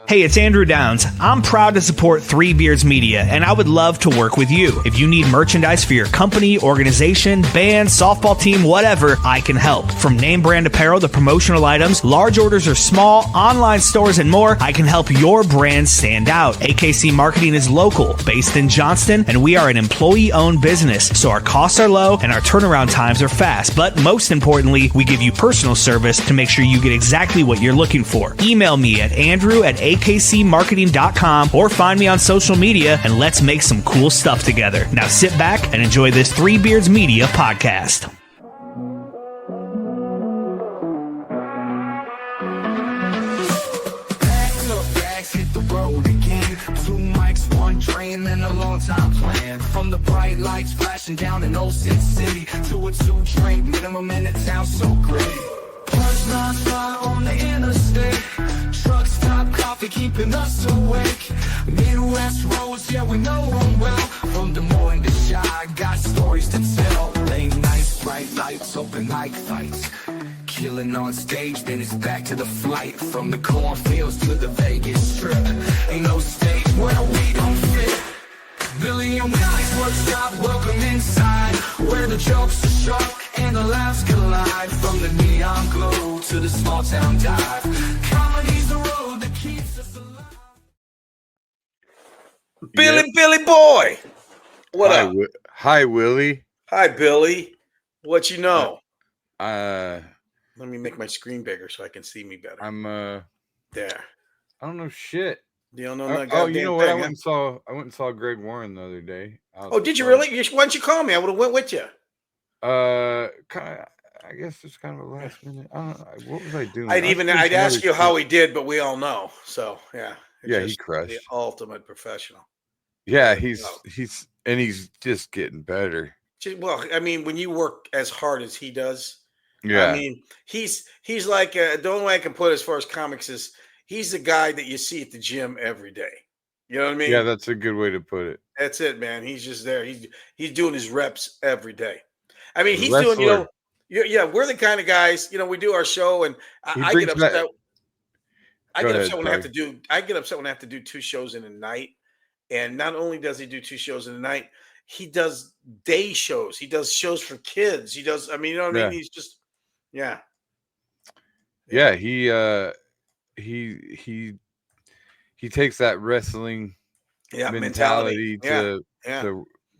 Hey, it's Andrew Downs. I'm proud to support Three Beards Media, and I would love to work with you. If you need merchandise for your company, organization, band, softball team, whatever, I can help. From name brand apparel to promotional items, large orders or small, online stores, and more, I can help your brand stand out. AKC Marketing is local, based in Johnston, and we are an employee-owned business, so our costs are low and our turnaround times are fast. But most importantly, we give you personal service to make sure you get exactly what you're looking for. Email me at andrew@akcmarketing.com or find me on social media, and let's make some cool stuff together. Now sit back and enjoy this Three Beards Media podcast. Bags hit the road again. 2 mics, 1 train, and a long time plan. From the bright lights flashing down in Old Sin City to a 2-train minimum in the town so great. Cars non-stop on the interstate. Truck stop, coffee keeping us awake. Midwest roads, yeah, we know them well. From Des Moines to Chi, got stories to tell. Late nights, bright lights, open mic fights. Killing on stage, then it's back to the flight. From the cornfields to the Vegas Strip. Ain't no state where we don't fit. Billy and Willie's workshop, welcome inside. Where the jokes are sharp and the laughs collide. From the neon glow to the small town dive. Comedy's the road that keeps us alive. Billy boy, what up? Hi, Willie. Hi, Billy. What you know? Let Let me make my screen bigger so I can see me better. I'm There. I don't know shit. You don't know that Oh, you know what? thing, I went and saw Greg Warren the other day. Oh, did you really? Why didn't you call me? I would have went with you. Kind of. I guess it's kind of a last minute. I don't know. What was I doing? I'd ask you how he did, but we all know. So yeah. Yeah, he crushed. The ultimate professional. Yeah, he's just getting better. Well, I mean, when you work as hard as he does, Yeah. I mean, he's like the only way I can put it as far as comics is he's the guy that you see at the gym every day. You know what I mean? Yeah, that's a good way to put it. That's it, man. He's just there. He's doing his reps every day. I mean, he's Wrestler. doing, yeah, we're the kind of guys, we do our show and I get upset. I get upset when I have to do 2 shows in a night. And not only does he do 2 shows in a night, he does day shows. He does shows for kids. He does, I mean, you know what I mean? He's just, yeah. Yeah, he takes that wrestling mentality to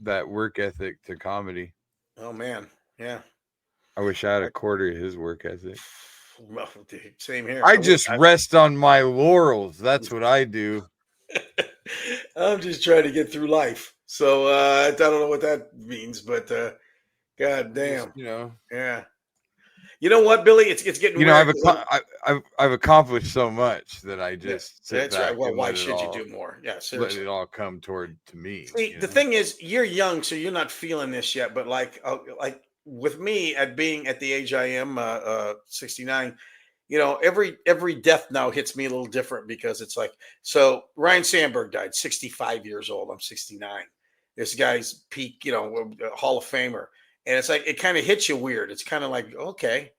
that work ethic to comedy. Oh man, yeah. I wish I had a quarter of his work ethic. Well, dude, same here. I just rest on my laurels. That's what I do. I'm just trying to get through life. So I don't know what that means, but god damn. Just, yeah. You know what, Billy? It's getting weird. I've accomplished so much that I just sit that's back. Right. Well, and why should you do more? Yeah, seriously. Let it all come toward to me. See, the thing is, you're young, so you're not feeling this yet. But like with me at being at the age I am, 69, every death now hits me a little different because it's like, so Ryan Sandberg died, 65 years old. I'm 69. This guy's peak, Hall of Famer. And it's like, it kind of hits you weird. It's kind of like, okay,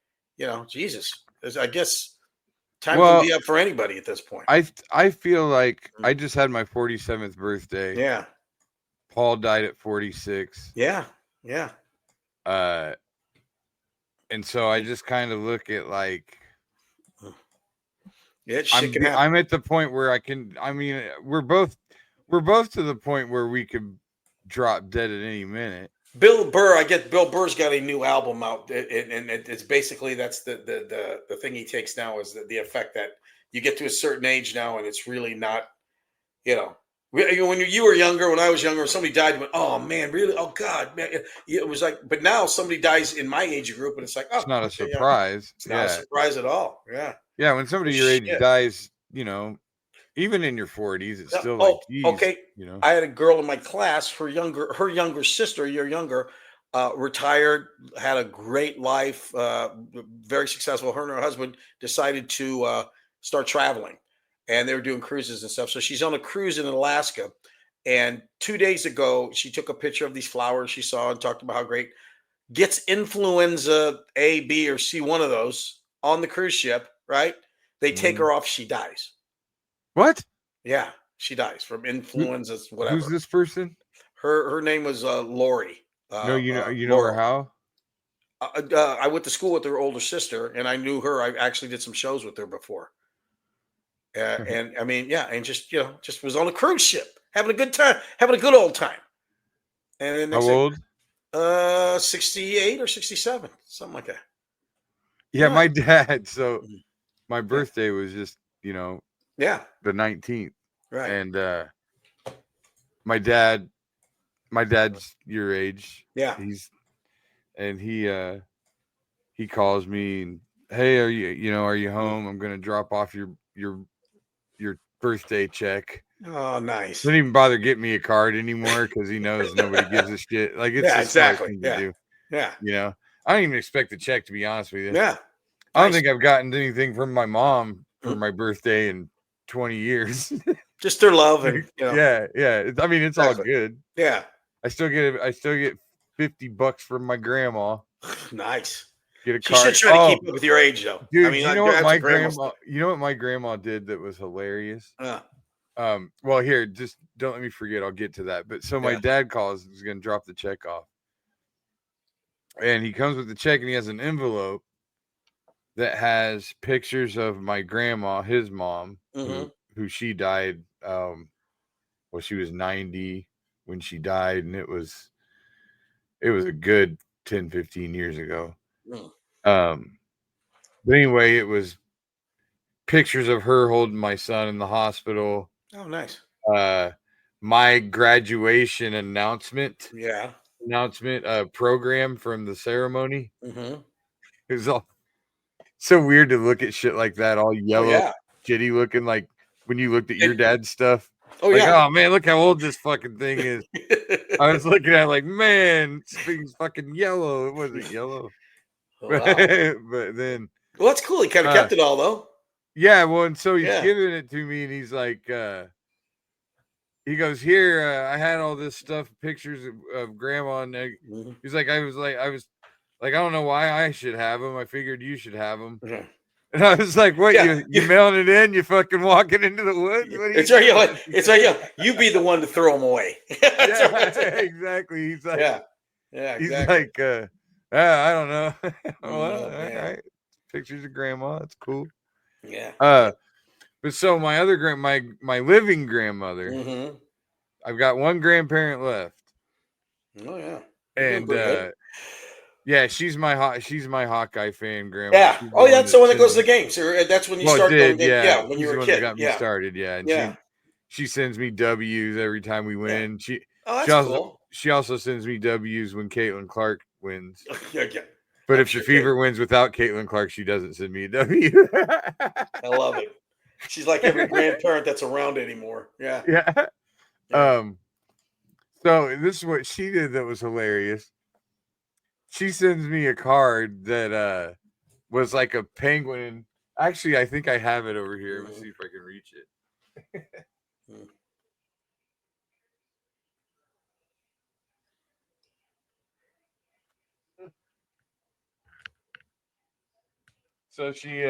Jesus, I guess time can be up for anybody at this point. I feel like I just had my 47th birthday. Yeah. Paul died at 46. Yeah. Yeah. And so I just kind of look at like, I'm at the point where we're both to the point where we could drop dead at any minute. Bill Burr's got a new album out, and it's basically that's the thing he takes now is the effect that you get to a certain age now, and it's really not, when you were younger, when I was younger, when somebody died, you went, oh man, really? Oh God, man. It was like, but now somebody dies in my age group, and it's like, oh, it's not a surprise. It's not a surprise at all. Yeah. Yeah, when somebody your age dies, even in your 40s, it's still like, geez, okay. I had a girl in my class, her younger sister, a year younger, retired, had a great life, very successful. Her and her husband decided to start traveling, and they were doing cruises and stuff. So she's on a cruise in Alaska, and 2 days ago, she took a picture of these flowers she saw and talked about how great. Gets influenza A, B, or C, one of those on the cruise ship, right? They take her off, she dies. What? Yeah, she dies from influenza, whatever. Who's this person? Her name was Lori. No, you know her Laurel. how? I went to school with her older sister, and I knew her. I actually did some shows with her before. And I mean, yeah, and just was on a cruise ship, having a good time, having a good old time. And then How next thing, old? 68 or 67, something like that. Yeah, Yeah. my dad. So Mhm. my birthday was just, Yeah, the 19th. right. And my dad's your age. Yeah. He calls me and, hey, are you home? I'm gonna drop off your birthday check. Oh, nice. Doesn't even bother getting me a card anymore because he knows nobody gives a shit. Like, it's Yeah, a smart exactly. thing to do. Yeah. I don't even expect the check, to be honest with you. Yeah. I don't Nice. think I've gotten anything from my mom for my birthday in 20 years. Just their love and Yeah. I mean, it's all Exactly. good. Yeah. I still get $50 from my grandma. Nice. Get a She card. should try to keep up with your age, though. Dude, I mean, you know what my grandma's grandma? You know what my grandma did that was hilarious? stuff. Well, here, just don't let me forget. I'll get to that. But so my Yeah. dad calls. He's gonna drop the check off, and he comes with the check, and he has an envelope that has pictures of my grandma, his mom, who she died. Well, she was 90 when she died, and it was a good 10, 15 years ago. But anyway, it was pictures of her holding my son in the hospital. Oh, nice. My graduation announcement Yeah. program from the ceremony. Mm-hmm. It was all so weird to look at shit like that, all yellow, yeah. shitty looking, like when you looked at your dad's stuff. Oh, Like, yeah. oh man, look how old this fucking thing is. I was looking at it like, man, this thing's fucking yellow. It wasn't yellow. Oh, wow. But then, Well, that's cool. He kind of kept it all, though. yeah, well, and so he's Yeah. giving it to me, and he's like, he goes, here, I had all this stuff, pictures of grandma, and Mhm. he's like, I was like, I don't know why I should have them. I figured you should have them. Mhm. And I was like, what, Yeah. you mailing it in? You fucking walking into the woods? What are you It's right. doing? It's right. You be the one to throw them away. That's Yeah, right. exactly. He's like, Yeah. he's Exactly. like, I don't know. Well, Oh, all man. right. Pictures of grandma. That's cool. Yeah. But so my other my living grandmother, Mm-hmm. I've got one grandparent left. Oh, yeah. And yeah, she's my Hawkeye fan grandma. Yeah. She's Oh, yeah. That's the one that sends goes to me- the games. So that's when you Well, start did, going. yeah. When She's you were the a one kid. that got me Yeah. started, yeah. And Yeah. she sends me W's every time we win. Oh, She that's also cool. she also sends me W's when Caitlin Clark wins. Yeah. But I'm if sure the Fever wins without Caitlin Clark, she doesn't send me a W. I love it. She's like every grandparent that's around anymore. Yeah. Yeah. Yeah. So this is what she did that was hilarious. She sends me a card that was like a penguin. Actually, I think I have it over here. Let's see if I can reach it. So she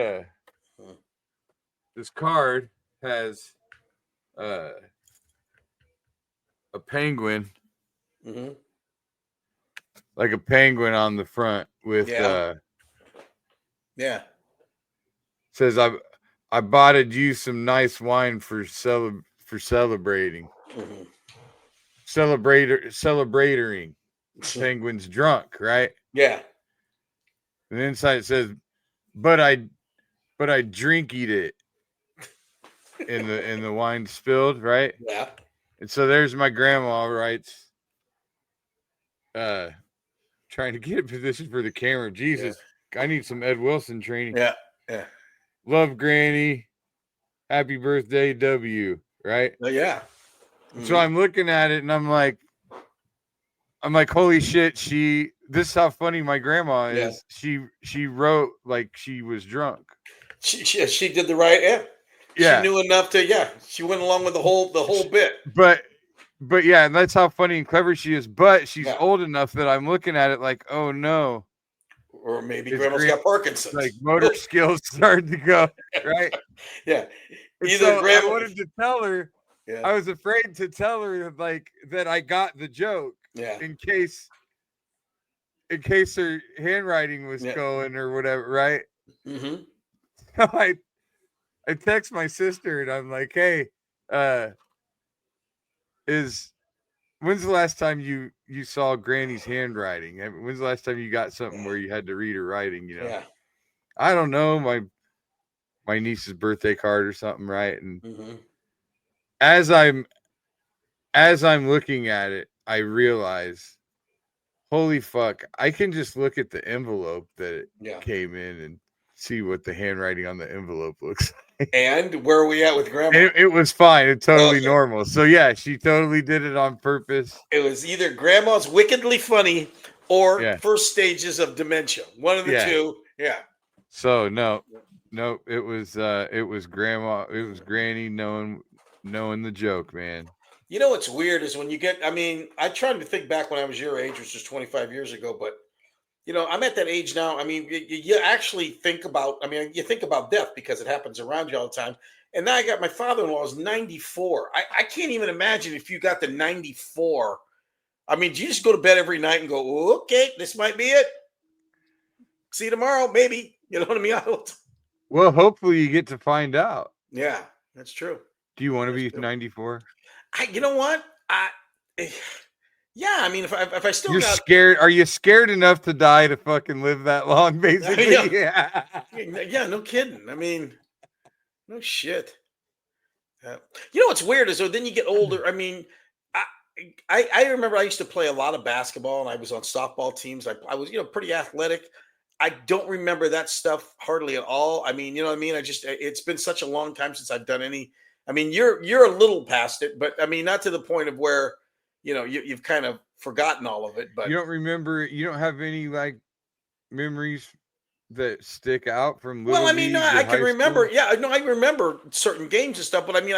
this card has a penguin, like a penguin on the front with Yeah. says I boughted you some nice wine for celebrating. Mm-hmm. Celebrating. Penguin's drunk, right? Yeah. And inside it says, but I drinkied it in the wine spilled, right? Yeah. And so there's my grandma writes, trying to get a position for the camera. Jesus, I need some Ed Wilson training. Yeah. Yeah. Love Granny. Happy birthday, W. Right? Yeah. So I'm looking at it and I'm like, holy shit, this is how funny my grandma is. Yeah. She wrote like she was drunk. She did the right. Yeah. Yeah. She knew enough to. She went along with the whole bit. But yeah, and that's how funny and clever she is. But she's old enough that I'm looking at it like, oh no. Or maybe grandma's got Parkinson's. Like motor skills starting to go, right? Yeah. And Either so I grandma. wanted to tell her. Yeah. I was afraid to tell her like that I got the joke. Yeah. In case her handwriting was going or whatever, right? Mm-hmm. So I text my sister and I'm like, hey, when's the last time you saw Granny's handwriting? When's the last time you got something where you had to read her writing? Yeah. I don't know, my niece's birthday card or something, right? And as I'm looking at it, I realize, holy fuck, I can just look at the envelope that it came in and see what the handwriting on the envelope looks like. And where are we at with grandma? It was fine. It's totally normal. So yeah, she totally did it on purpose. It was either grandma's wickedly funny or first stages of dementia. One of the two. Yeah. So no, it was grandma. It was Granny knowing the joke, man. You know what's weird is when you get, I mean, I tried to think back when I was your age, which was 25 years ago, but I'm at that age now. I mean, you actually think about, you think about death because it happens around you all the time. And now I got my father-in-law is 94. I can't even imagine if you got to 94. I mean, do you just go to bed every night and go, okay, this might be it. See you tomorrow, maybe. You know what I mean? Well, hopefully you get to find out. Yeah, that's true. Do you want to be 94? You know what? Yeah, I mean, if I still You're scared. Are you scared enough to die to fucking live that long, basically? Yeah, no kidding. I mean, no shit. You know what's weird is then you get older. I mean, I remember I used to play a lot of basketball and I was on softball teams. I was, pretty athletic. I don't remember that stuff hardly at all. I mean, you know what I mean? It's been such a long time since I've done any. I mean, you're a little past it, but I mean, not to the point of where, you've kind of forgotten all of it. But you don't remember, you don't have any like memories that stick out from Little League no, I can remember. School? Yeah, no, I remember certain games and stuff, but I mean,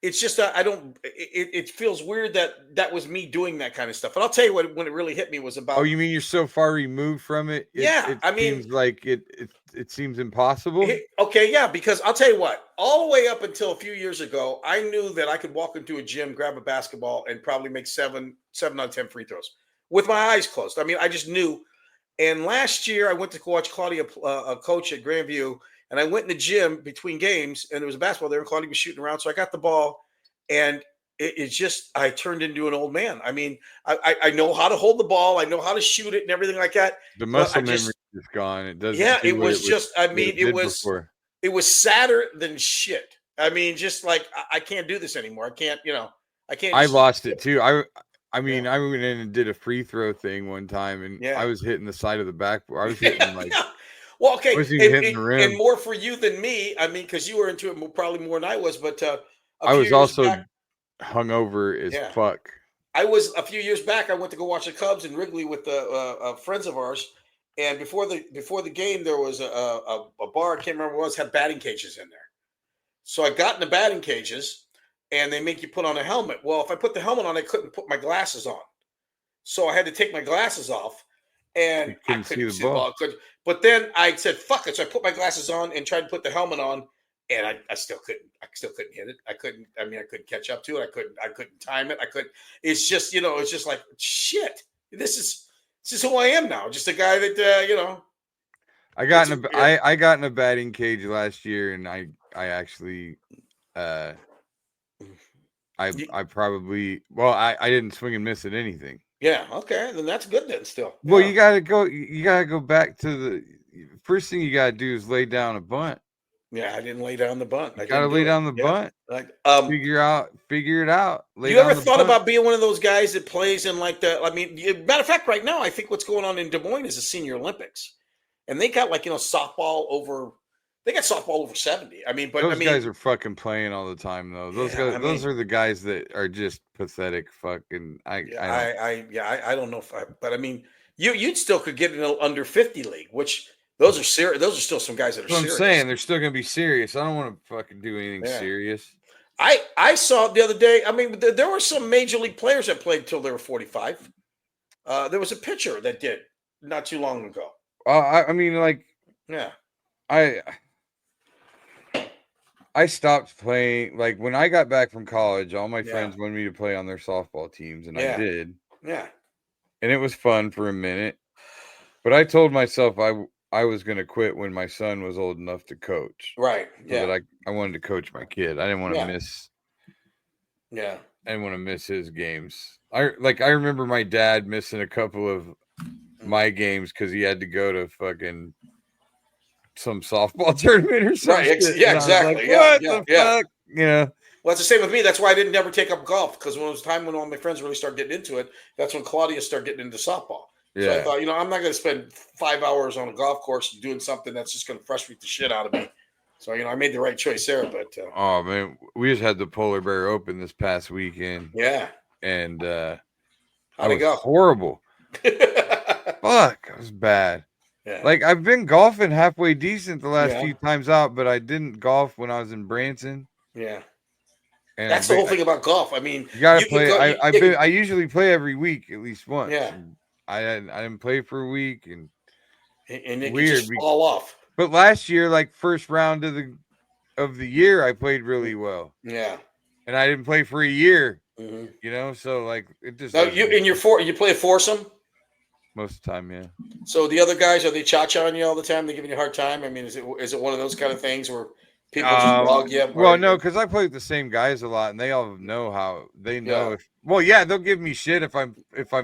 it's just I don't. It feels weird that was me doing that kind of stuff. And I'll tell you what, when it really hit me was about. Oh, you mean you're so far removed from it? It seems like it seems impossible. Okay, yeah, because I'll tell you what, all the way up until a few years ago, I knew that I could walk into a gym, grab a basketball, and probably make seven out of 10 free throws with my eyes closed. I mean, I just knew. And last year, I went to watch Claudia coach at Grandview, and I went in the gym between games, and there was a basketball there, and Claudia was shooting around. So I got the ball, and it's just, I turned into an old man. I mean, I know how to hold the ball. I know how to shoot it and everything like that. The muscle memory is gone. It doesn't. Yeah, it was just, I mean, it was sadder than shit. I mean, just like, I can't do this anymore. I can't, I can't. I lost it too. I mean, I went in and did a free throw thing one time, and I was hitting the side of the backboard. I was hitting like, well, okay, hitting the rim. And more for you than me. I mean, because you were into it probably more than I was. But I was also hungover as fuck. I was a few years back. I went to go watch the Cubs in Wrigley with friends of ours, and before the game, there was a bar. I can't remember what it was. Had batting cages in there. So I got in the batting cages. And they make you put on a helmet. Well, if I put the helmet on, I couldn't put my glasses on. So I had to take my glasses off. And I couldn't see the ball. But then I said, fuck it. So I put my glasses on and tried to put the helmet on. And I still couldn't. I still couldn't hit it. I couldn't catch up to it. I couldn't time it. It's just, it's just like, shit. This is who I am now. Just a guy that, I got in a batting cage last year, and I actually I probably I didn't swing and miss at anything. Yeah, okay, then that's good then still. Well, you gotta go back to the first thing you gotta do is lay down a bunt. Yeah, I didn't lay down the bunt. You gotta lay down the bunt. Like figure it out. You ever thought about being one of those guys that plays in like the? I mean, matter of fact, right now I think what's going on in Des Moines is the Senior Olympics, and they got softball over. They got softball over 70. I mean, but those guys are fucking playing all the time, though. Those guys, those are the guys that are just pathetic. Fucking, I don't know but I mean, you'd still could get in an under 50 league, which those are serious. Those are still some guys that are serious. I'm saying they're still gonna be serious. I don't want to fucking do anything serious. I saw the other day. I mean, there were some major league players that played until they were 45. There was a pitcher that did not too long ago. I stopped playing. Like when I got back from college, all my Yeah. friends wanted me to play on their softball teams, and I Yeah. did. Yeah. And it was fun for a minute. But I told myself I was going to quit when my son was old enough to coach. Right. So Yeah. that I wanted to coach my kid. I didn't want to Yeah. miss. Yeah. I didn't want to miss his games. I remember my dad missing a couple of my games because he had to go to fucking some softball tournament or something. Right. Yeah. Exactly. Like, yeah. what Yeah. the Yeah. fuck? You know. Well, it's the same with me. That's why I didn't never take up golf, because when it was time when all my friends really started getting into it, that's when Claudia started getting into softball. So I Yeah. thought, I'm not going to spend 5 hours on a golf course doing something that's just going to frustrate the shit out of me. So, I made the right choice there. But Oh man, we just had the Polar Bear Open this past weekend. yeah. And How'd it go? Horrible. Fuck, it was bad. Yeah. Like I've been golfing halfway decent the last Yeah. few times out, but I didn't golf when I was in Branson. Yeah. And That's the whole thing about golf. I mean, you gotta you can play. go- I usually play every week at least once. Yeah. And I didn't play for a week, and and it weird. can just fall off. But last year, like first round of the year, I played really well. Yeah. And I didn't play for a year. Mm-hmm. So like it just. Now you play a foursome most of the time, yeah. So the other guys, are they cha-cha-ing you all the time? They giving you a hard time? I mean, is it one of those kind of things where people just log you? Well, no, because I play with the same guys a lot, and they all know how they know if. Well, yeah, they'll give me shit if I'm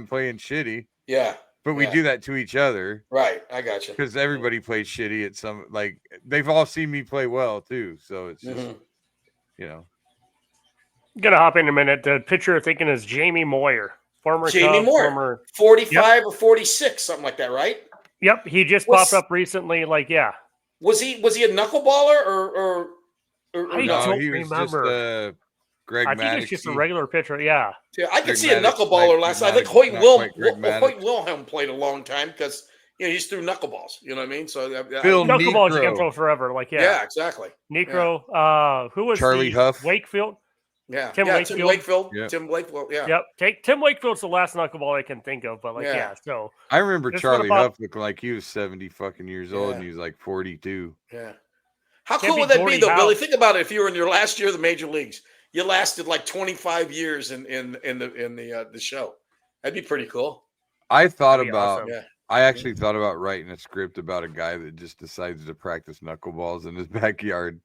playing shitty. Yeah, but we do that to each other, right? I got you. Because everybody plays shitty at some. Like they've all seen me play well too, so it's just I'm gonna hop in a minute. The pitcher thinking is Jamie Moyer, former Jamie Moyer, former 45 or 46, something like that, right? Yep, he just popped up recently. Like, yeah. Was he a knuckleballer or I don't remember. Just, Greg I think it's just a regular pitcher. Yeah. Yeah, I could see a knuckleballer last night. I think Hoyt Wilhelm played a long time because he's threw knuckleballs. You know what I mean? So knuckleballs you can throw forever. Like yeah, exactly. Necro. Who was Charlie Huff? Wakefield. Yeah, Tim Wakefield. Yep. Tim Wakefield. Yeah. Yep. Tim Wakefield's the last knuckleball I can think of, but so I remember Charlie Huff looking like he was 70 fucking years old and he was like 42. Yeah. How cool would that be though, Billy? Think about it. If you were in your last year of the major leagues, you lasted like 25 years in the show. That'd be pretty cool. I thought about. Awesome. I actually thought about writing a script about a guy that just decides to practice knuckleballs in his backyard.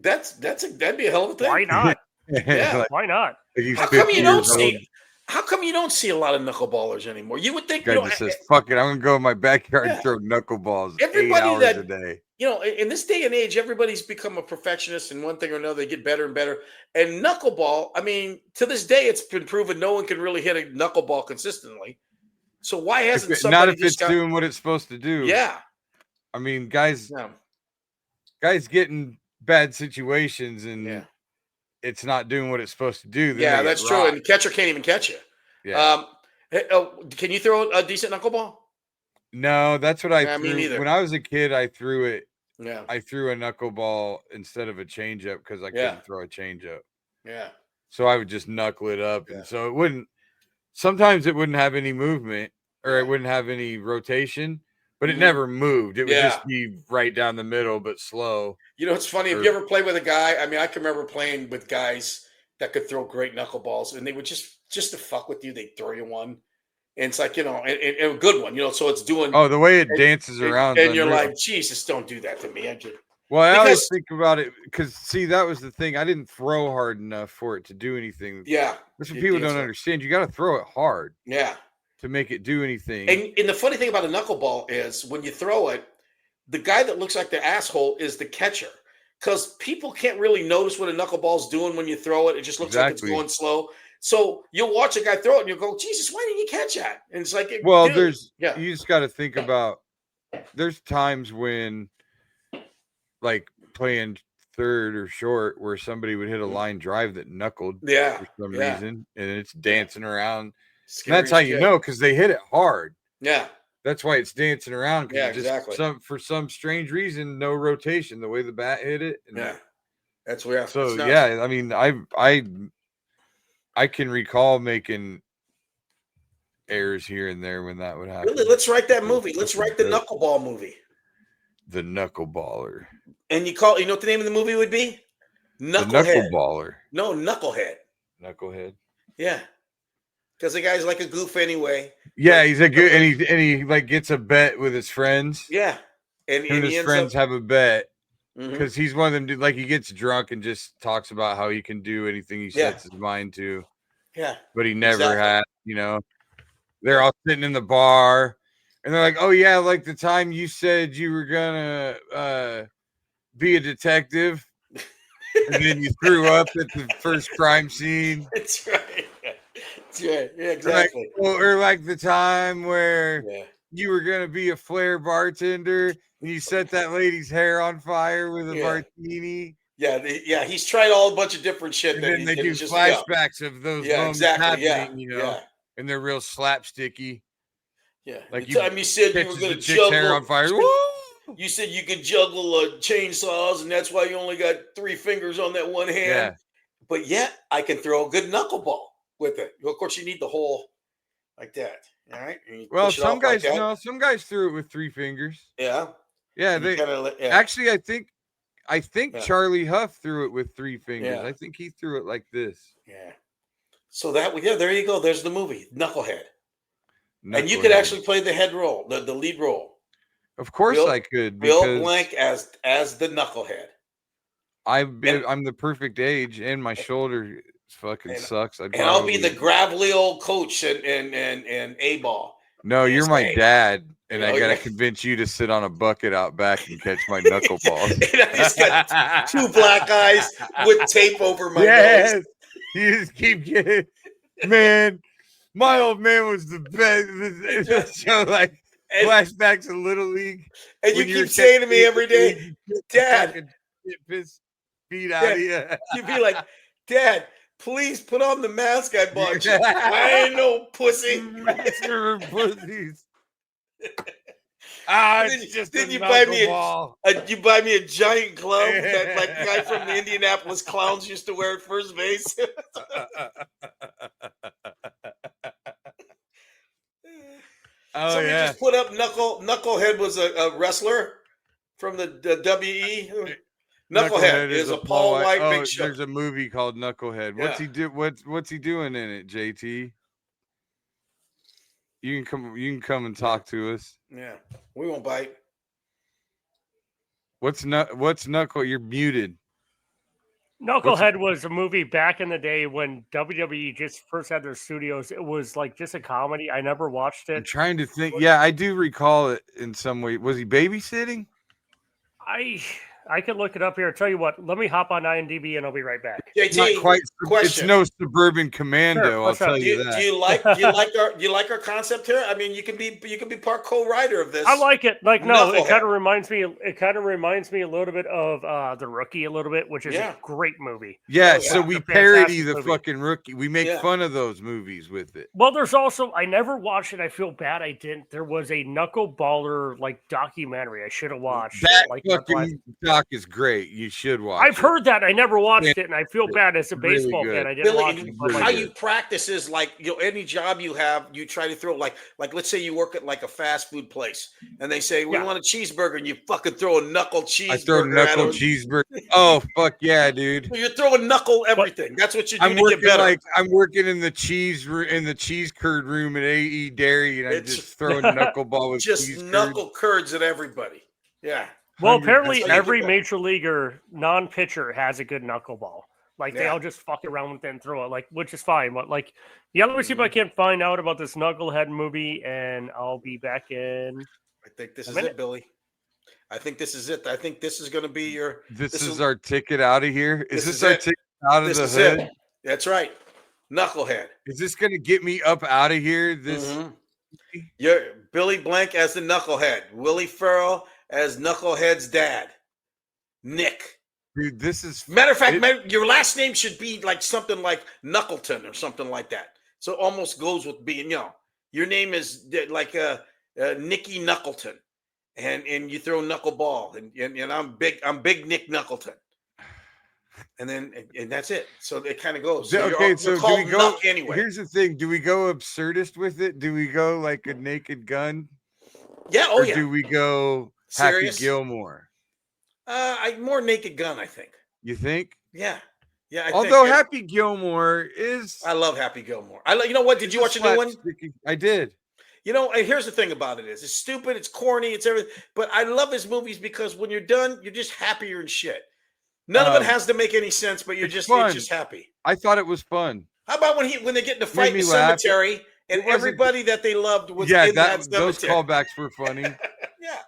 That'd be a hell of a thing. Why not? Yeah, why not? How come you don't see a lot of knuckleballers anymore? You would think guy just says, "Fuck it, I'm gonna go in my backyard and throw knuckleballs 8 hours a day." In this day and age, everybody's become a perfectionist in one thing or another. They get better and better. And knuckleball, I mean, to this day, it's been proven no one can really hit a knuckleball consistently. So why hasn't somebody not if it's doing what it's supposed to do? Yeah, I mean, guys get in bad situations and it's not doing what it's supposed to do. Yeah, that's true. And the catcher can't even catch you. Yeah. Can you throw a decent knuckleball? No, that's what I threw. Me neither. When I was a kid, I threw it. Yeah. I threw a knuckleball instead of a changeup because I couldn't throw a changeup. Yeah. So I would just knuckle it up. And so it wouldn't. Sometimes it wouldn't have any movement or it wouldn't have any rotation, but it never moved. It would just be right down the middle, but slow. It's funny. Have you ever played with a guy? I mean, I can remember playing with guys that could throw great knuckleballs, and they would just to fuck with you, they'd throw you one. And it's like, and a good one, so it's doing. Oh, the way it dances around. And you're like, Jesus, don't do that to me. I always think about it because, see, that was the thing. I didn't throw hard enough for it to do anything. Yeah. That's what people don't understand. You got to throw it hard. Yeah. To make it do anything. And the funny thing about a knuckleball is when you throw it, the guy that looks like the asshole is the catcher. Because people can't really notice what a knuckleball's doing when you throw it. It just looks like it's going slow. So you'll watch a guy throw it and you'll go, Jesus, why didn't you catch that? And it's like, you just got to think about, there's times when, like, playing third or short where somebody would hit a line drive that knuckled for some reason, and it's dancing around. That's how you know, because they hit it hard. Yeah. That's why it's dancing around. Yeah, exactly. For some strange reason, no rotation, the way the bat hit it. That's weird. So, I mean, I can recall making errors here and there when that would happen. Really? Let's write that movie. Let's write the knuckleball movie. The Knuckleballer. And you know what the name of the movie would be? The Knucklehead. knuckleballer. No, Knucklehead. Knucklehead. Yeah. Because the guy's like a goof anyway. Yeah, But- he's a good, and he like gets a bet with his friends. Yeah. And Him and he his ends friends up. have a bet Mhm. because he's one of them. Dude, like he gets drunk and just talks about how he can do anything he sets his mind to. Yeah. But he never Exactly. had. You know, they're all sitting in the bar, and they're like, "Oh yeah, like the time you said you were gonna be a detective." And then you threw up at the first crime scene. That's right. That's right. Yeah, Or exactly. like the time where Yeah. you were gonna be a flair bartender and you set that lady's hair on fire with a martini. Yeah, he's tried all a bunch of different shit. And then they do just, flashbacks of those moments happening, you know, and they're real slapsticky. Yeah. Like the time you said you were catches going the to chick's hair juggle on fire. You said you could juggle chainsaws, and that's why you only got 3 fingers on that one hand. Yeah. But yet, I can throw a good knuckleball with it. Of course, you need the hole like that. All right. Well, some guys some guys threw it with 3 fingers. Yeah. Yeah. Actually, I think Charlie Huff threw it with 3 fingers. Yeah. I think he threw it like this. Yeah. So there you go. There's the movie, Knucklehead. And you could actually play the head role, the lead role. Of course I could. Bill Blank as the Knucklehead. I'm the perfect age, and my shoulder fucking sucks. I'll be the gravelly old coach and A-ball. No, you're my dad, and I gotta convince you to sit on a bucket out back and catch my knuckleballs. And I just got 2 black eyes with tape over my nose. You just keep getting, man. My old man was the best. So like flashbacks of Little League, and you keep saying to me every day, "Dad, piss beat out of you." You'd be like, "Dad, please put on the mask I bought you. I ain't no pussy." Master pussies. Then you buy me a giant glove that like the guy from the Indianapolis Clowns used to wear at first base. Somebody just put up Knucklehead was a wrestler from the WE. Knucklehead is a Paul White big show. There's a movie called Knucklehead. What's he do? What's he doing in it, JT? You can come and talk to us. Yeah, we won't bite. What's Knuckle? You're muted. Knucklehead was a movie back in the day when WWE just first had their studios. It was like just a comedy. I never watched it. I'm trying to think. Yeah, I do recall it in some way. Was he babysitting? I could look it up here. Tell you what, let me hop on IMDb and I'll be right back. JT, not quite. question. It's no Suburban Commando. Sure, I'll tell you that. Do you like our concept here? I mean, you can be part co-writer of this. I like it. Like no, Knucklehead. it kind of reminds me. It kind of reminds me a little bit of The Rookie, a little bit, which is a great movie. Yeah, so we parody the movie. fucking Rookie. We make fun of those movies with it. Well, there's also I never watched it. I feel bad I didn't. There was a Knuckleballer like documentary I should have watched. That like fucking doc is great. You should watch. I've heard that. I never watched it, and I feel bad as a baseball really fan. I didn't Billy, watch it. But how you practice is like any job you have, you try to throw like let's say you work at like a fast food place, and they say we want a cheeseburger, and you fucking throw a knuckle cheeseburger. I throw knuckle cheeseburger. Oh fuck yeah, dude! You're throwing knuckle everything. That's what you do to get better. I'm working in the cheese curd room at AE Dairy, and I'm just throwing knuckleball with just cheese knuckle curds at everybody. Yeah. Well, apparently every major leaguer non-pitcher has a good knuckleball. Like they all just fuck around with it and throw it, like which is fine. But like, let me see if I can find out about this Knucklehead movie, and I'll be back in. I think this is it, Billy. I think this is it. I think this is going to be your. This is our ticket out of here. Is this our ticket out of the hood? It. That's right, Knucklehead. Is this going to get me up out of here? You're Billy Blank as the Knucklehead. Willie Farrell as Knucklehead's dad, Nick. Dude, this is matter of fact. Your last name should be like something like Knuckleton or something like that. So it almost goes with being, your name is like Nicky Knuckleton, and you throw knuckleball, and I'm big Nick Knuckleton, and that's it. So it kind of goes. So okay, so do we go anyway? Here's the thing: do we go absurdist with it? Do we go like a Naked Gun? Yeah. Or do we go serious? Happy Gilmore? More Naked Gun, I think. You think? Yeah. Yeah. Although Happy Gilmore is, I love Happy Gilmore. You know what? Did you watch a new one? I did. You know, and here's the thing about it is it's stupid, it's corny, it's everything. But I love his movies because when you're done, you're just happier and shit. None of it has to make any sense, but you're just happy. I thought it was fun. How about when they get in the fight in the cemetery and everybody that they loved was in that cemetery? Those callbacks were funny. Yeah.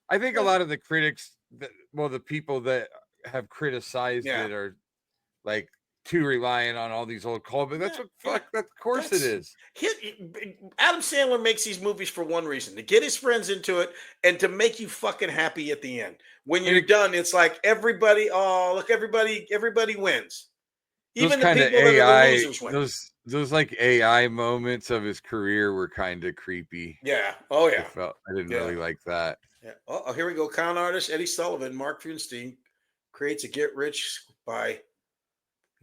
I think a lot of the critics, the people that have criticized it are like too reliant on all these old callbacks. That's of course it is. Adam Sandler makes these movies for one reason: to get his friends into it and to make you fucking happy at the end. When you're done, it's like everybody, everybody wins. Even the people that are the losers win. Those like AI moments of his career were kind of creepy. Yeah. Oh yeah. I didn't really like that. Yeah. Oh, here we go. Con artist Eddie Sullivan, Mark Funstein creates a get rich by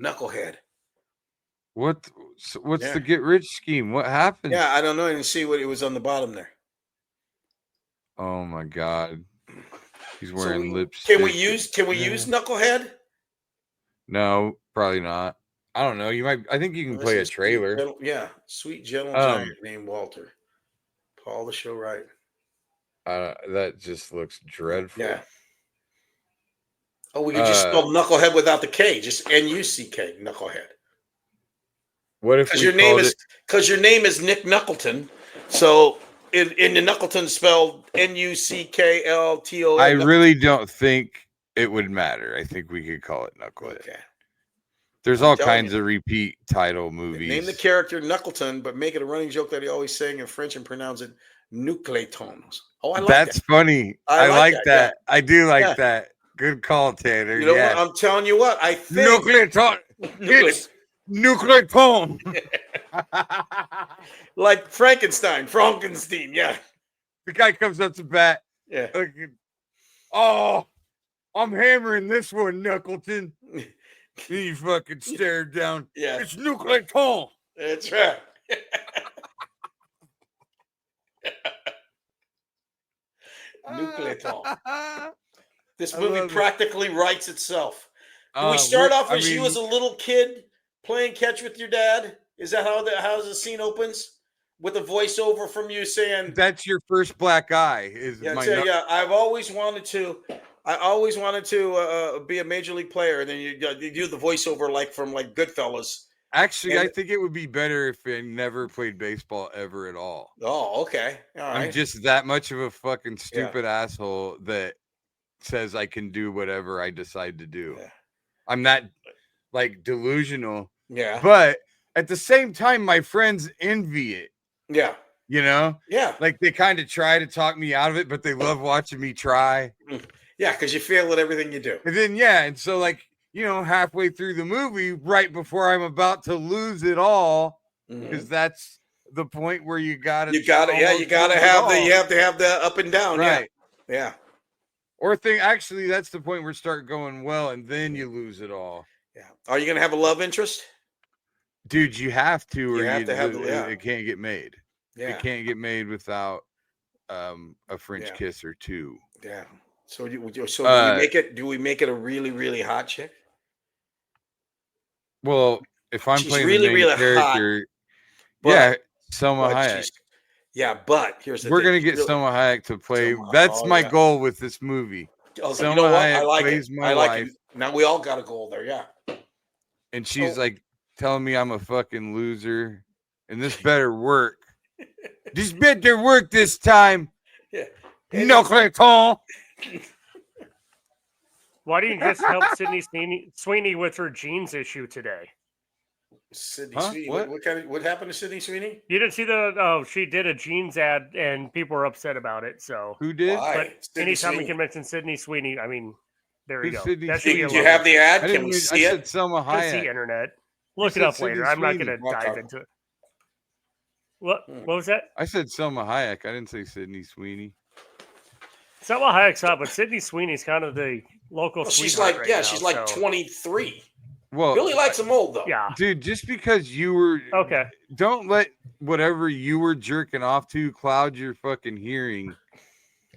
knucklehead. What's the get rich scheme? What happened? Yeah, I don't know. I didn't see what it was on the bottom there. Oh my God. He's wearing lipstick. Can we use knucklehead? No, probably not. I don't know. I think you can play a trailer. Sweet gentle giant named Walter. Paul the show right. That just looks dreadful. Yeah. Oh, we could just spell knucklehead without the K, just N-U-C-K, knucklehead. What if because your name is Nick Knuckleton, so in the Knuckleton spelled N-U-C-K-L-T-O-N. I really don't think it would matter. I think we could call it Knucklehead. Okay. There's all kinds of repeat title movies. Name the character Knuckleton, but make it a running joke that he always saying in French and pronounce it nucleatones. Oh, I like That's funny. I like that. Yeah. I do like that. Good call, Tanner. You know what? I'm telling you what. I think nucleatone. It's nucleatone. Like Frankenstein. Yeah. The guy comes up to bat. Yeah. Oh, I'm hammering this one, Knuckleton. He fucking stared down. Yeah. It's nucleatone. That's right. Nucleatone. This movie practically writes itself. Do we start off as you as a little kid playing catch with your dad? Is that how the scene opens? With a voiceover from you saying that's your first black eye. I've always wanted to be a major league player, and then you do the voiceover like from Goodfellas. Actually, I think it would be better if I never played baseball ever at all. Oh, okay. All right. I'm just that much of a fucking stupid asshole that says I can do whatever I decide to do. Yeah. I'm that delusional. Yeah. But at the same time, my friends envy it. Yeah. You know? Yeah. They kind of try to talk me out of it, but they love watching me try. Yeah, because you fail at everything you do. And then, and so halfway through the movie, right before I'm about to lose it all, because that's the point where you have to have the up and down. Right. Yeah. Or that's the point where it start going well, and then you lose it all. Yeah. Are you going to have a love interest? Dude, you have to, or you have to have it can't get made. Yeah. It can't get made without a French kiss or two. Yeah. So do we make it a really, really hot chick? Well, if I'm playing the main character, hot, Selma Hayek. But here's the thing. We're going to get Selma Hayek to play. That's my goal with this movie. Selma Hayek plays my wife. Now we all got a goal there, yeah. And she's telling me I'm a fucking loser, and this better work. This better work this time. Yeah. No Clayton. Why do you just help Sydney Sweeney with her jeans issue today? Sydney Sweeney. What happened to Sydney Sweeney? You didn't see she did a jeans ad and people were upset about it. So who did? But anytime we can mention Sydney Sweeney, I mean, there you go. Did you have the ad? Can we see it? I said Selma Hayek. See internet. Look it up later. I'm not going to dive into it. What was that? I said Selma Hayek. I didn't say Sydney Sweeney. Selma Hayek's hot, but Sydney Sweeney's kind of the local. She's she's 23. Well, Billy likes them old though. Yeah, dude. Just because you were don't let whatever you were jerking off to cloud your fucking hearing.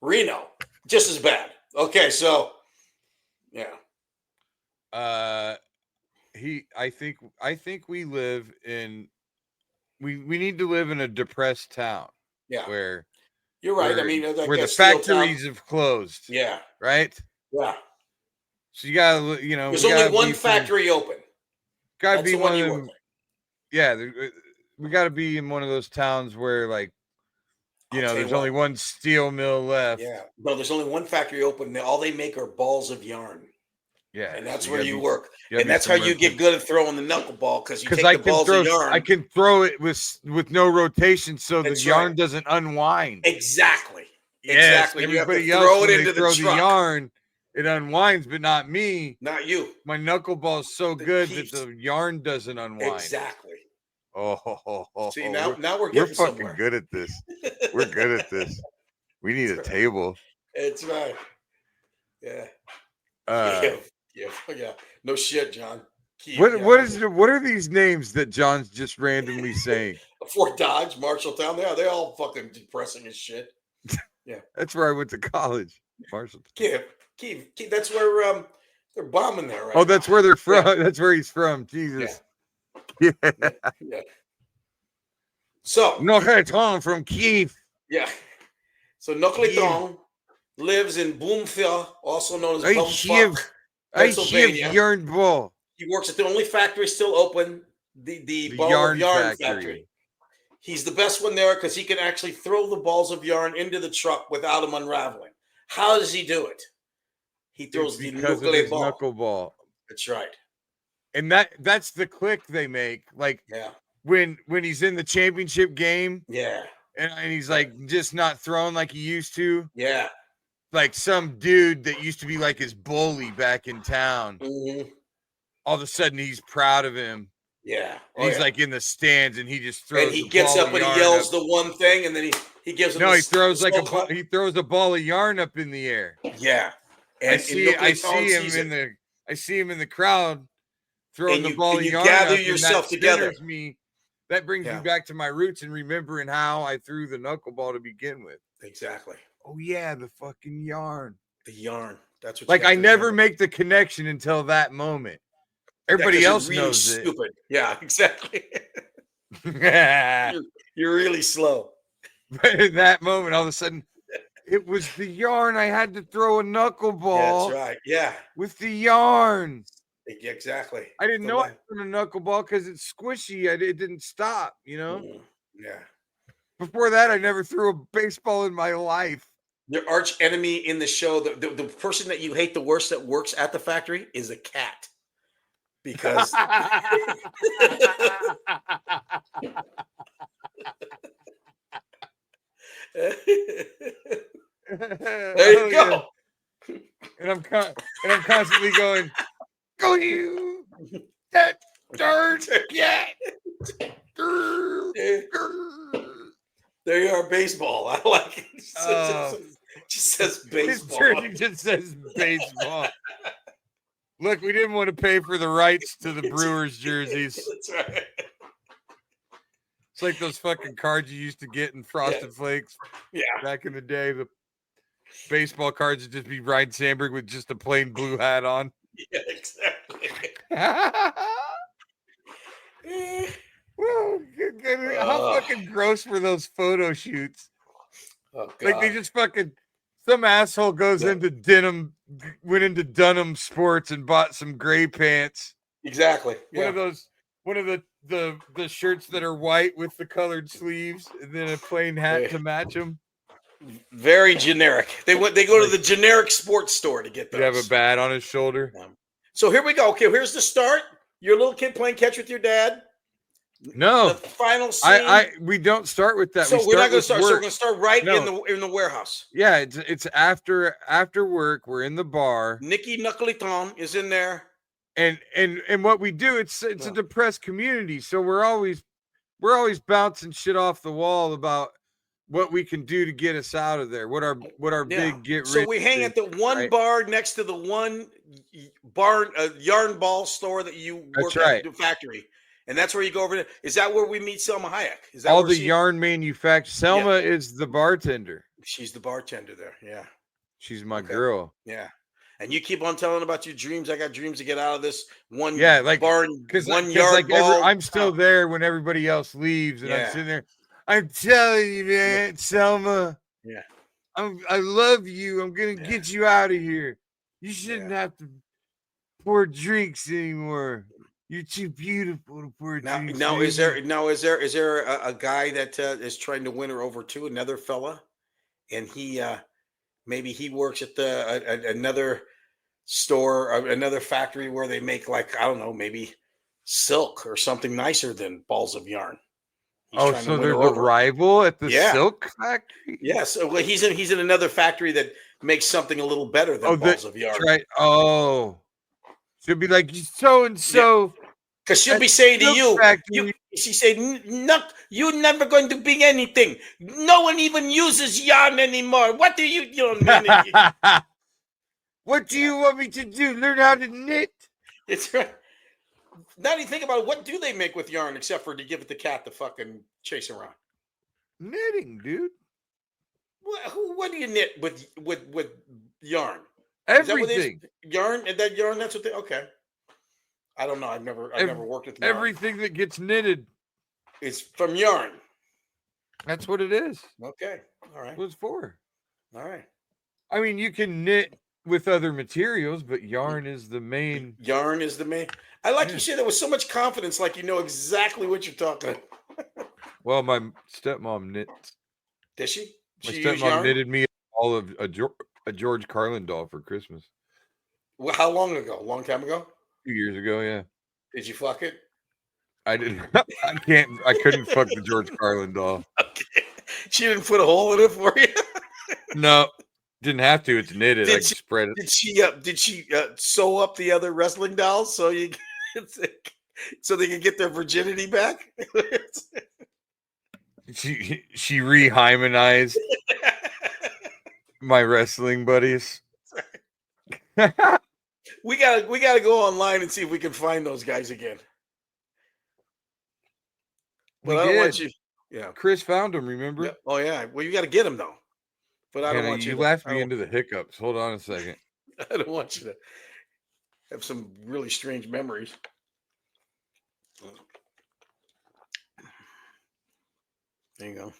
Reno, just as bad. Okay, so yeah. I think we live in we need to live in a depressed town. Yeah. Where You're right. I mean, where the factories have closed. Yeah. Right? Yeah. So you gotta, you know, there's only one factory open. Gotta be one of them. Yeah, we gotta be in one of those towns where, like, there's only one steel mill left. Yeah. No, there's only one factory open. All they make are balls of yarn. Yeah. And that's where you work. And that's how you get good at throwing the knuckleball, because you take the balls of yarn. I can throw it with no rotation, so the yarn doesn't unwind. Exactly. Yes, exactly. Everybody you have to throw it into throw the truck. The yarn, it unwinds, but not me. Not you. My knuckleball is so good that the yarn doesn't unwind. Exactly. See, now we're getting fucking somewhere. good at this. We're good at this. We need a table. That's right. Yeah. Yeah. No shit, John. What are these names that John's just randomly saying? Fort Dodge, Marshalltown. They're all fucking depressing as shit. Yeah. That's where I went to college. Marshalltown. Kiev. That's where they're bombing there, right? Oh, that's where they're from. Yeah. That's where he's from. Jesus. Yeah. So Nokleton from Kiev. Yeah. So Nokleton lives in Bloomfield, also known as Bumfuck, Pennsylvania. Yarn ball. He works at the only factory still open, the ball of yarn factory. He's the best one there because he can actually throw the balls of yarn into the truck without them unraveling. How does he do it? He throws the knuckleball. That's right. And that's the click they make. Like, when he's in the championship game. Yeah. And he's like just not throwing like he used to. Yeah. Like some dude that used to be like his bully back in town. Mm-hmm. All of a sudden he's proud of him. Yeah. He's like in the stands and he just throws. And he gets up and he yells the one thing, and then he gives him. No, he throws he throws a ball of yarn up in the air. Yeah. And I see him in the crowd throwing the ball of yarn. Gather yourself together. That brings me back to my roots and remembering how I threw the knuckleball to begin with. Exactly. Oh yeah, the fucking yarn. The yarn. That's what. Like I never make the connection until that moment. Everybody else knows stupid. Yeah, exactly. Yeah. You're really slow. But in that moment, all of a sudden, it was the yarn. I had to throw a knuckleball. That's right. Yeah. With the yarn. Exactly. I didn't know I threw a knuckleball because it's squishy. It didn't stop, Yeah. Before that, I never threw a baseball in my life. Your arch enemy in the show, the person that you hate the worst that works at the factory is a cat. Because there you go. And I'm constantly going, go you, that dirt cat. There you are, baseball. I like it. Just says baseball. It just says baseball. Look, we didn't want to pay for the rights to the Brewers jerseys. That's right. It's like those fucking cards you used to get in Frosted Flakes. Yeah. Back in the day, the baseball cards would just be Ryan Sandberg with just a plain blue hat on. Yeah, exactly. How fucking gross were those photo shoots? Oh, God. Like they just fucking some asshole goes into went into Dunham Sports and bought some gray pants. Exactly. Yeah. One of the shirts that are white with the colored sleeves, and then a plain hat to match them. Very generic. They go to the generic sports store to get those. You have a bat on his shoulder. So here we go. Okay, here's the start. You're a little kid playing catch with your dad. No, the final scene. We don't start with that. So we're not going to start. Work. So we're going to start right in the warehouse. Yeah, it's after work. We're in the bar. Nikki Knuckleton is in there. And what we do, it's a depressed community, so we're always bouncing shit off the wall about what we can do to get us out of there. What our big get rich. So we hang at the one bar next to the one yarn ball store that you work at the factory. And that's where you go over there. Is that where we meet Selma Hayek? Is that all the yarn manufacturers? Selma is the bartender. She's the bartender there. Yeah. She's my Okay. girl. Yeah. And you keep on telling about your dreams. I got dreams to get out of this one like barn, because 1 yard ball. I'm still there when everybody else leaves, and I'm Yeah. sitting there. I'm telling you, man, Selma. Yeah. I love you. I'm gonna get you out of here. You shouldn't have to pour drinks anymore. You're too beautiful to pour drinks. Now, is there a guy that is trying to win her over to another fella, and he maybe he works at another store, another factory where they make, like, I don't know, maybe silk or something nicer than balls of yarn. He's so there's a rival at the silk factory? Yes. Yeah, so, well, he's in another factory that makes something a little better than balls of yarn. Right. Oh. She'll be like, so-and-so. Because she'll be saying to you, she said, "No, you're never going to be anything. No one even uses yarn anymore. What do you do?" What do you want me to do? Learn how to knit? It's right. Now that you think about it, what do they make with yarn except for to give it the cat to fucking chase around? Knitting, dude. What do you knit with yarn? Everything. Yarn and that yarn. That's what they. Okay. I don't know. I've never worked with yarn. Everything that gets knitted is from yarn. That's what it is. Okay. All right. What it's for. All right. I mean, you can knit with other materials, but yarn is the main. Yarn is the main. I like you say that with so much confidence, like you know exactly what you're talking about. Well, my stepmom knits. Did she? My stepmom knitted me all of a George Carlin doll for Christmas. Well, how long ago? A long time ago? 2 years ago, yeah. Did you fuck it? I didn't. I couldn't fuck the George Carlin doll. Okay. She didn't put a hole in it for you? No, didn't have to. It's knitted. I spread it. Did she sew up the other wrestling dolls so they can get their virginity back? She rehymenized my wrestling buddies. We gotta go online and see if we can find those guys again. But I don't want you. Yeah, Chris found them. Remember? Yeah. Oh yeah. Well, you got to get them though. But I don't want you. You laughed me into the hiccups. Hold on a second. I don't want you to have some really strange memories. There you go.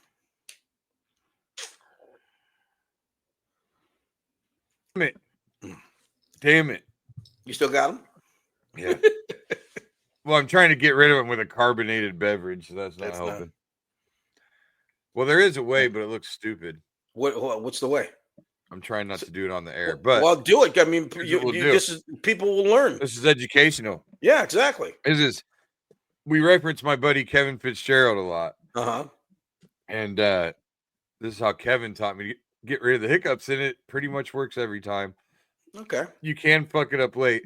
Damn it. You still got them? Yeah. Well, I'm trying to get rid of them with a carbonated beverage, so that's not helping. Well, there is a way, but it looks stupid. What's the way? I'm trying not to do it on the air, but do it. I mean, people will learn. This is educational. Yeah, exactly. We reference my buddy Kevin Fitzgerald a lot. Uh-huh. And this is how Kevin taught me to get rid of the hiccups, and it pretty much works every time. Okay. You can fuck it up late,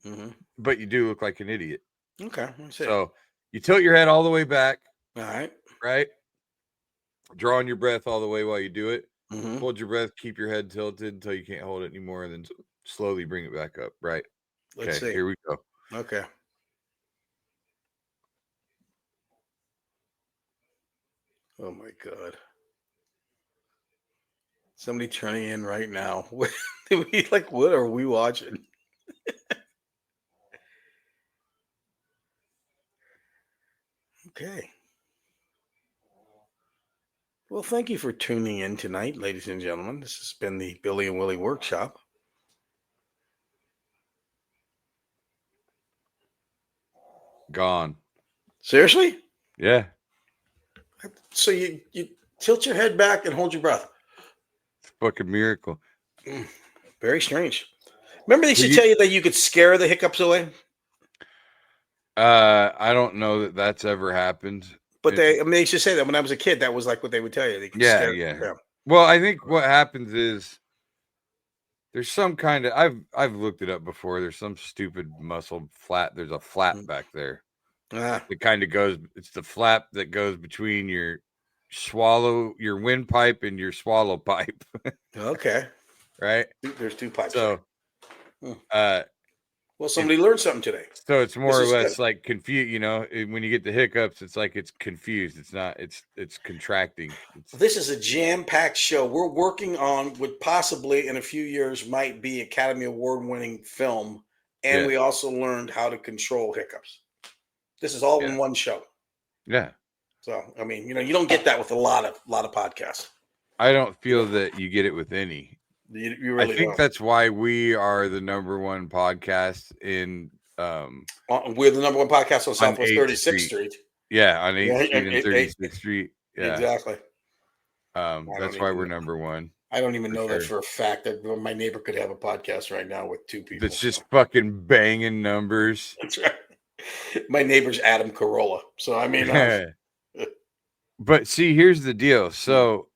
mm-hmm. but you do look like an idiot. Okay. So you tilt your head all the way back. All right. Right? Drawing your breath all the way while you do it. Mm-hmm. Hold your breath, keep your head tilted until you can't hold it anymore, and then slowly bring it back up. Right? Let's see. Here we go. Okay. Oh my God. Somebody turning in right now. What are we watching? Okay. Well, thank you for tuning in tonight, ladies and gentlemen. This has been the Billy and Willie Workshop. Gone. Seriously? Yeah. So you tilt your head back and hold your breath. It's a fucking miracle. Very strange. Remember they used to tell you that you could scare the hiccups away? I don't know that that's ever happened. But they used to say that when I was a kid. That was like what they would tell you. They could scare them. Well, I think what happens is there's some kind of I've looked it up before. There's some stupid muscle flap. There's a flap back there. It kind of goes. It's the flap that goes between your windpipe and your swallow pipe. Okay. Right. There's two pipes. So, Well, somebody learned something today. So it's more or This is less good. like confused. You know, when you get the hiccups, it's like it's confused. It's not. It's contracting. This is a jam-packed show. We're working on what possibly in a few years might be Academy Award-winning film, and Yeah. we also learned how to control hiccups. This is all in one show. Yeah. So I mean, you don't get that with a lot of podcasts. I don't feel that you get it with any. You really I think don't. that's why we are the #1 podcast in. We're the #1 podcast on Southwest 36th Street. Yeah, on 8th Street and 36th Street. Yeah, exactly. That's why we're #1. I don't even know that for a fact. That my neighbor could have a podcast right now with 2 people. That's just fucking banging numbers. That's right. My neighbor's Adam Carolla. So I mean, but see, here's the deal. So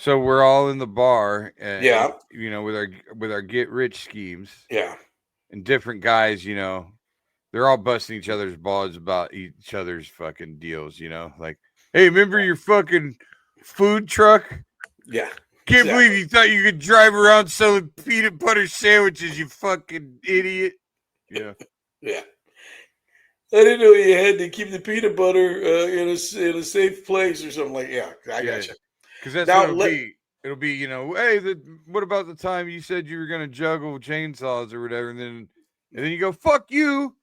we're all in the bar, and, with our get rich schemes. Yeah. And different guys, they're all busting each other's balls about each other's fucking deals, like, hey, remember your fucking food truck? Yeah. Can't believe you thought you could drive around selling peanut butter sandwiches, you fucking idiot. Yeah. Yeah. I didn't know you had to keep the peanut butter in a safe place or something like that. Yeah, I gotcha. Because that's what it'll be. It'll be, hey, what about the time you said you were going to juggle chainsaws or whatever, and then you go, fuck you.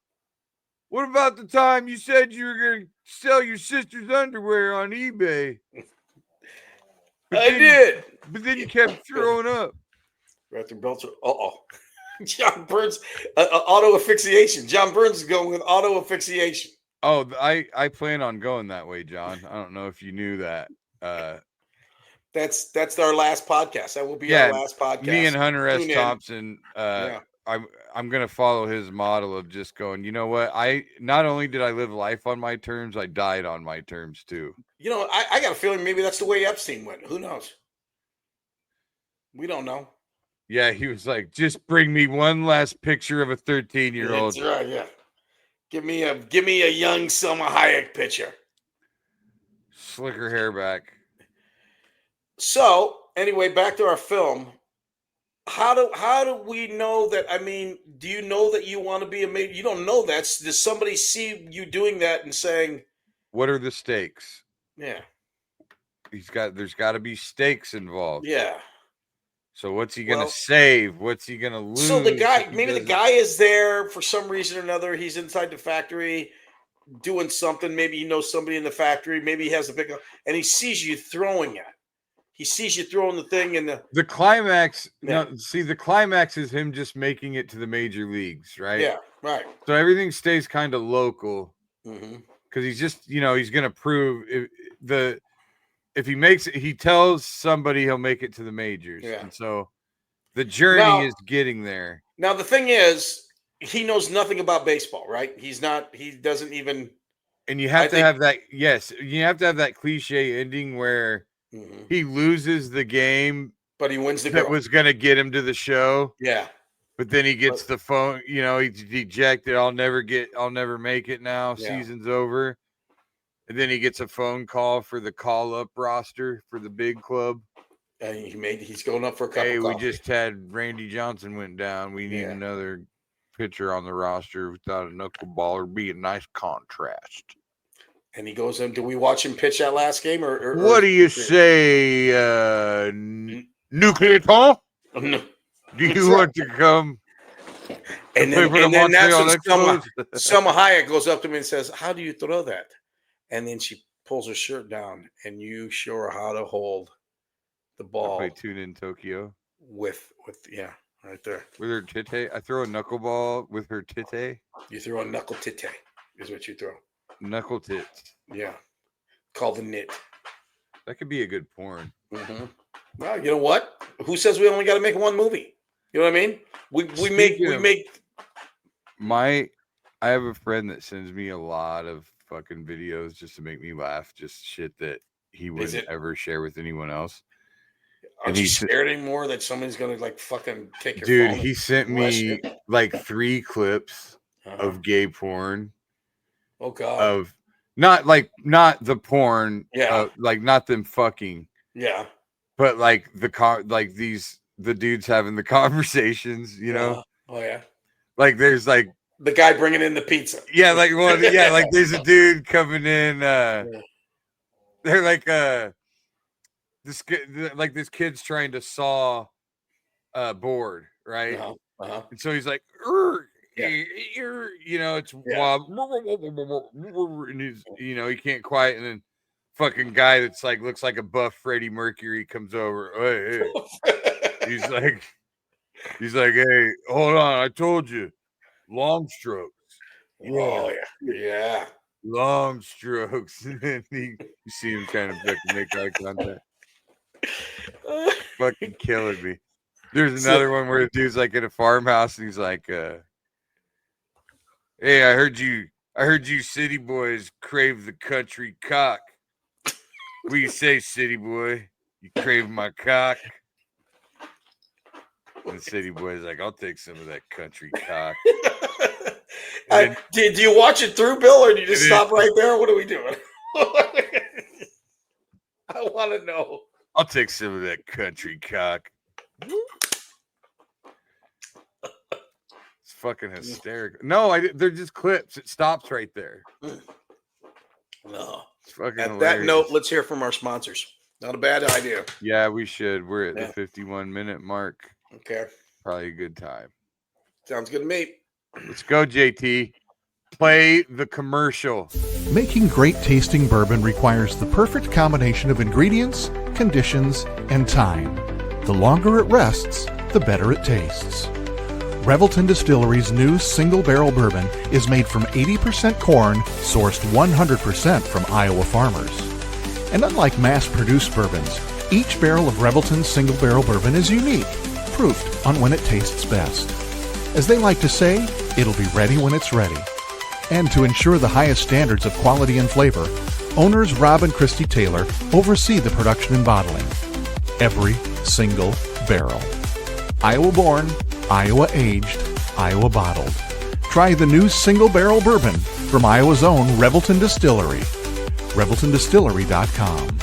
What about the time you said you were going to sell your sister's underwear on eBay? I did. But then you kept throwing up. Rather belts. John Burns, auto asphyxiation. John Burns is going with auto asphyxiation. Oh, I plan on going that way, John. I don't know if you knew that. That's our last podcast. That will be our last podcast. Me and Hunter S. Thompson. I'm gonna follow his model of just going. You know what? I not only did I live life on my terms, I died on my terms too. I got a feeling maybe that's the way Epstein went. Who knows? We don't know. Yeah, he was like, just bring me one last picture of a 13-year-old. That's right. Yeah. Give me a young Selma Hayek picture. Slick her hair back. So anyway, back to our film. How do we know that? I mean, do you know that you want to be a major? You don't know that. Does somebody see you doing that and saying, "What are the stakes?" Yeah, there's got to be stakes involved. Yeah. So what's he gonna save? What's he gonna lose? So the guy is there for some reason or another. He's inside the factory doing something. Maybe he knows somebody in the factory. Maybe he has a pickup, and he sees you throwing it. He sees you throwing the thing in the climax. Yeah. No, see, the climax is him just making it to the major leagues, right? Yeah, right. So everything stays kind of local because he's just, he's going to prove if he makes it, he tells somebody he'll make it to the majors. Yeah. And so the journey is getting there. Now, the thing is, he knows nothing about baseball, right? He doesn't even. And you have to have that. Yes. You have to have that cliche ending where he loses the game, but he wins the that was going to get him to the show. Yeah. But then he gets the phone, he's dejected. I'll never make it now. Yeah. Season's over. And then he gets a phone call for the call-up roster for the big club. And he's going up for a cup of coffee. We just had Randy Johnson went down. We need another pitcher on the roster without a knuckleballer. Be a nice contrast. And he goes in. Do we watch him pitch that last game? Or what do you say, Nuclear Tom? No. Do you want to come? And then that's when Selma Hayek goes up to me and says, "How do you throw that?" And then she pulls her shirt down, and you show her how to hold the ball. I play Tune in Tokyo with right there with her tite. I throw a knuckleball with her tite. You throw a knuckle tite is what you throw. Knuckle tits. Yeah, called the knit. That could be a good porn. Mm-hmm. Well, you know what? Who says we only got to make one movie? You know what I mean? We make. I have a friend that sends me a lot of fucking videos just to make me laugh, just shit that he wouldn't ever share with anyone else. Aren't you scared anymore that somebody's gonna like fucking take your dude? Phone he sent me like 3 clips of gay porn. Oh God! Of not the porn, like not them fucking, yeah, but like the dudes having the conversations, Oh yeah. Like there's like the guy bringing in the pizza. Yeah, like well, yeah, like there's a dude coming in. They're like this kid's trying to saw a board, right? And so he's like, it's and he's, he can't quiet, and then fucking guy that's like looks like a buff Freddie Mercury comes over. Hey. He's like, hey, hold on, I told you, long strokes. Oh yeah. Long strokes. And then you see him trying to fucking make eye contact. Fucking killing me. There's another one where the dude's like in a farmhouse and he's like, hey, I heard you city boys crave the country cock. What do you say, city boy? You crave my cock? And the city boy's like, I'll take some of that country cock. Do you watch it through, Bill, or do you just stop right there? What are we doing? I want to know. I'll take some of that country cock. It's fucking hysterical. No, they're just clips. It stops right there. No. It's fucking At hilarious. that note, let's hear from our sponsors. Not a bad idea. Yeah, we should. We're at the 51-minute mark. Okay. Probably a good time. Sounds good to me. Let's go, JT. Play the commercial. Making great tasting bourbon requires the perfect combination of ingredients, conditions, and time. The longer it rests, the better it tastes. Revelton Distillery's new single barrel bourbon is made from 80% corn, sourced 100% from Iowa farmers. And unlike mass-produced bourbons, each barrel of Revelton's single barrel bourbon is unique, proofed on when it tastes best. As they like to say, it'll be ready when it's ready. And to ensure the highest standards of quality and flavor, owners Rob and Christy Taylor oversee the production and bottling. Every single barrel. Iowa born, Iowa aged, Iowa bottled. Try the new single barrel bourbon from Iowa's own Revelton Distillery. ReveltonDistillery.com.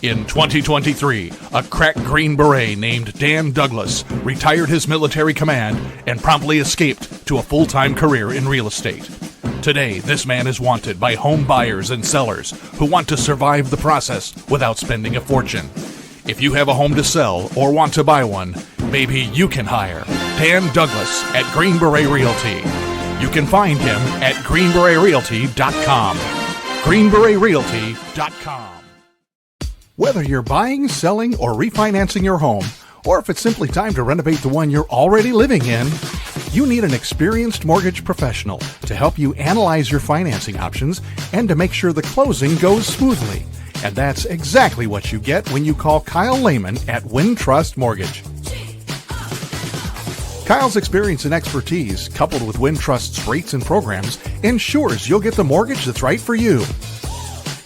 In 2023, a crack Green Beret named Dan Douglas retired his military command and promptly escaped to a full-time career in real estate. Today, this man is wanted by home buyers and sellers who want to survive the process without spending a fortune. If you have a home to sell or want to buy one, maybe you can hire Dan Douglas at Green Beret Realty. You can find him at greenberetrealty.com. greenberetrealty.com. Whether you're buying, selling, or refinancing your home, or if it's simply time to renovate the one you're already living in, you need an experienced mortgage professional to help you analyze your financing options and to make sure the closing goes smoothly. And that's exactly what you get when you call Kyle Lehman at Wintrust Mortgage. Kyle's experience and expertise, coupled with Wintrust's rates and programs, ensures you'll get the mortgage that's right for you.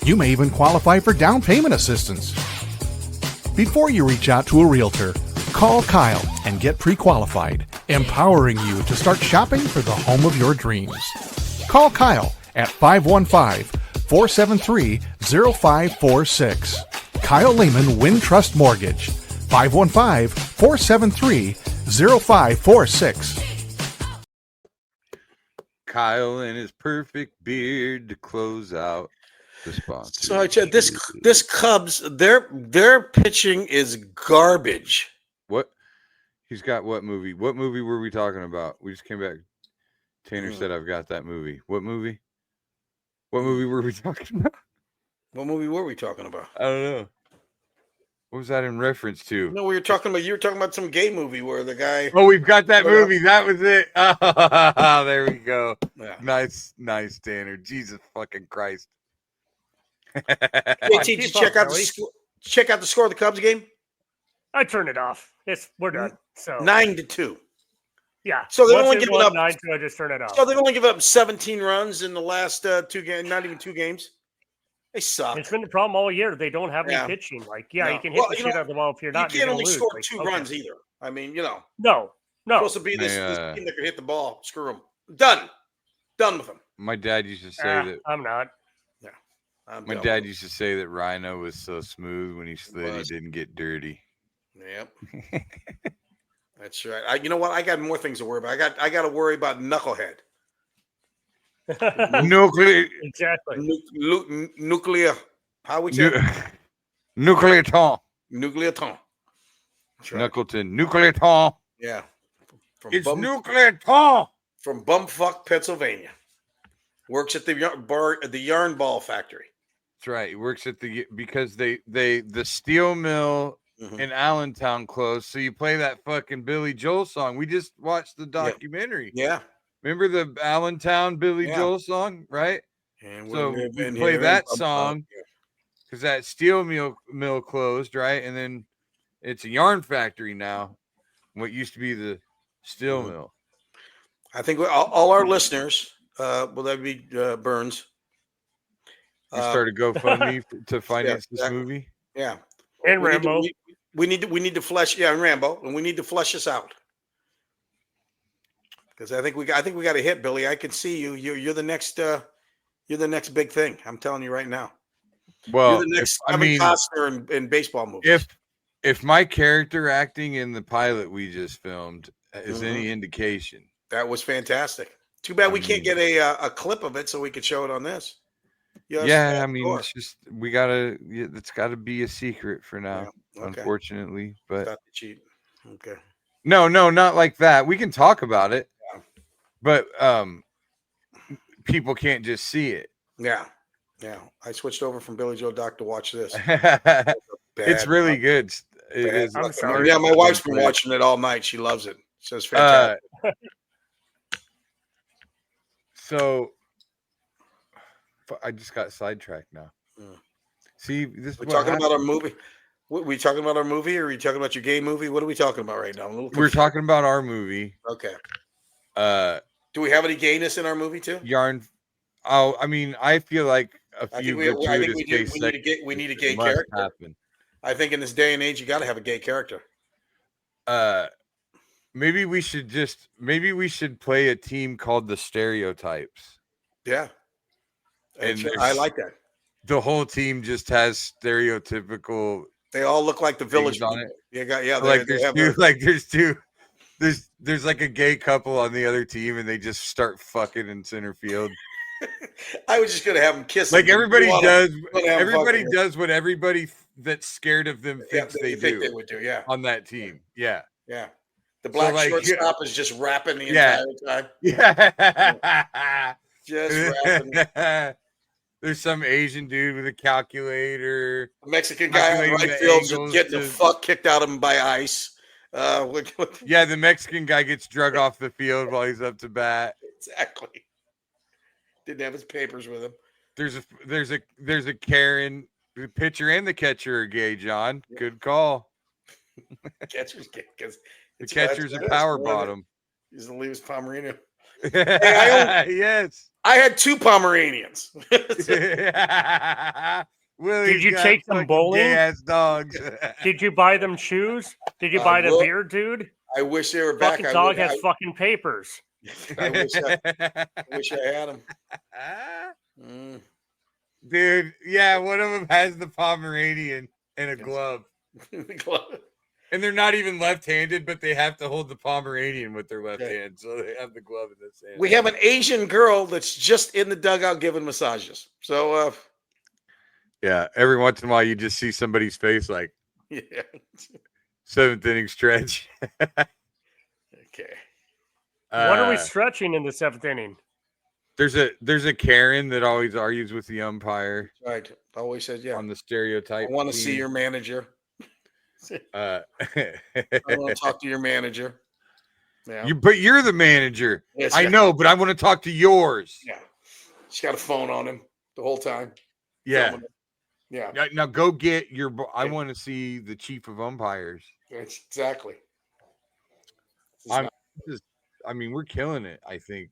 You may even qualify for down payment assistance. Before you reach out to a realtor, call Kyle and get pre-qualified, empowering you to start shopping for the home of your dreams. Call Kyle at 515-473-0546. Kyle Lehman Wintrust Mortgage, 515-473-0546. Kyle and his perfect beard to close out the sponsor. So this Cubs, their pitching is garbage. What? He's got what movie? What movie were we talking about? We just came back. Tanner said, I've got that movie. What movie? What movie were we talking about? What movie were we talking about? I don't know. What was that in reference to? No, you were talking about some gay movie where the guy. Oh, we've got that movie. That was it. Oh, there we go. Yeah. Nice, Tanner. Jesus fucking Christ. JT, did you check out the score of the Cubs game? I turned it off. We're done. So 9-2. Yeah. So they've only given up 9-2. I just turned it off. So they've only given up 17 runs in the last 2 games. Not even 2 games. They suck. It's been the problem all year. They don't have any pitching. You can hit the shit out of the ball if you're not. You can't only score 2 runs either. I mean, No. Supposed to be this team that could hit the ball. Screw them. Done with them. My dad used to say that. I'm not. Yeah. My dad used to say that Rhino was so smooth when he slid, he didn't get dirty. Yep. That's right. You know what? I got more things to worry about. I got to worry about Knucklehead. Nuclear. Exactly. Nuclear. How we say? Nuclear Tom. Nuclear Tom. Right. Knuckleton. Nuclear Tom. Yeah. It's Nuclear Tom. From Bumfuck, Pennsylvania. Works at the yarn ball factory. That's right. He works at because the steel mill in Allentown closed. So you play that fucking Billy Joel song. We just watched the documentary. Yeah. Remember the Allentown Billy Joel song, right? And so we play that song because that steel mill closed, right? And then it's a yarn factory now. What used to be the steel mill. I think all our listeners, will that be Burns? You started GoFundMe to finance this movie. Yeah, and Rambo. We need to flesh. Yeah, and Rambo, and we need to flesh this out. Because I think we got a hit, Billy. I can see you. You're the next. You're the next big thing. I'm telling you right now. Well, you're the next Costner in baseball movies. If my character acting in the pilot we just filmed is any indication, that was fantastic. Too bad we can't get a clip of it so we could show it on this. Yeah, I mean, it's just it's got to be a secret for now, unfortunately. But stop the cheat. Okay. No, not like that. We can talk about it, but people can't just see it. Yeah. I switched over from Billy Joe Doc to watch this. It's really good. It is. I'm sorry. Yeah, my wife's been watching it all night. She loves it. So it's fantastic. So I just got sidetracked now. See, we're talking about our movie. We talking about our movie, or are we talking about your gay movie? What are we talking about right now? We're talking about our movie. Okay. Do we have any gayness in our movie too? Yarn. Oh, I mean, I feel like we need a gay character. Happen. I think in this day and age, you got to have a gay character. Maybe we should play a team called the Stereotypes. Yeah. And I like that. The whole team just has stereotypical. They all look like the Village on it. There's like a gay couple on the other team, and they just start fucking in center field. I was just gonna have them kiss. Like everybody does. Everybody does what everybody that's scared of them thinks they would do. Yeah. On that team. Yeah. Yeah. The black shortstop is just rapping the entire time. Yeah. Just rapping. There's some Asian dude with a calculator. The Mexican guy on right field getting the fuck kicked out of him by ice. Yeah, the Mexican guy gets drug off the field while he's up to bat. Exactly. Didn't have his papers with him. There's a Karen. The pitcher and the catcher are gay, John. Yeah. Good call. Catcher's gay because the catcher's a power bottom. He's the leaves Pomeranian. Yes. I had 2 Pomeranians. Willie, did you take them bowling? Ass dogs. Did you buy them shoes? Did you buy the beer, dude? I wish they were back. Fucking dog has fucking papers. I wish I had them. Dude, yeah, one of them has the Pomeranian and a glove. And they're not even left-handed, but they have to hold the Pomeranian with their left hand, so they have the glove in this hand. We have an Asian girl that's just in the dugout giving massages. So, yeah, every once in a while you just see somebody's face like, 7th inning stretch. Okay. What are we stretching in the 7th inning? There's a Karen that always argues with the umpire. Right. Always says, on the stereotype. I want to see your manager. I want to talk to your manager. Yeah. But you're the manager. Yes, I know, but I want to talk to yours. Yeah. She's got a phone on him the whole time. Yeah. Yeah. Now go get your. I want to see the chief of umpires. That's exactly. We're killing it. I think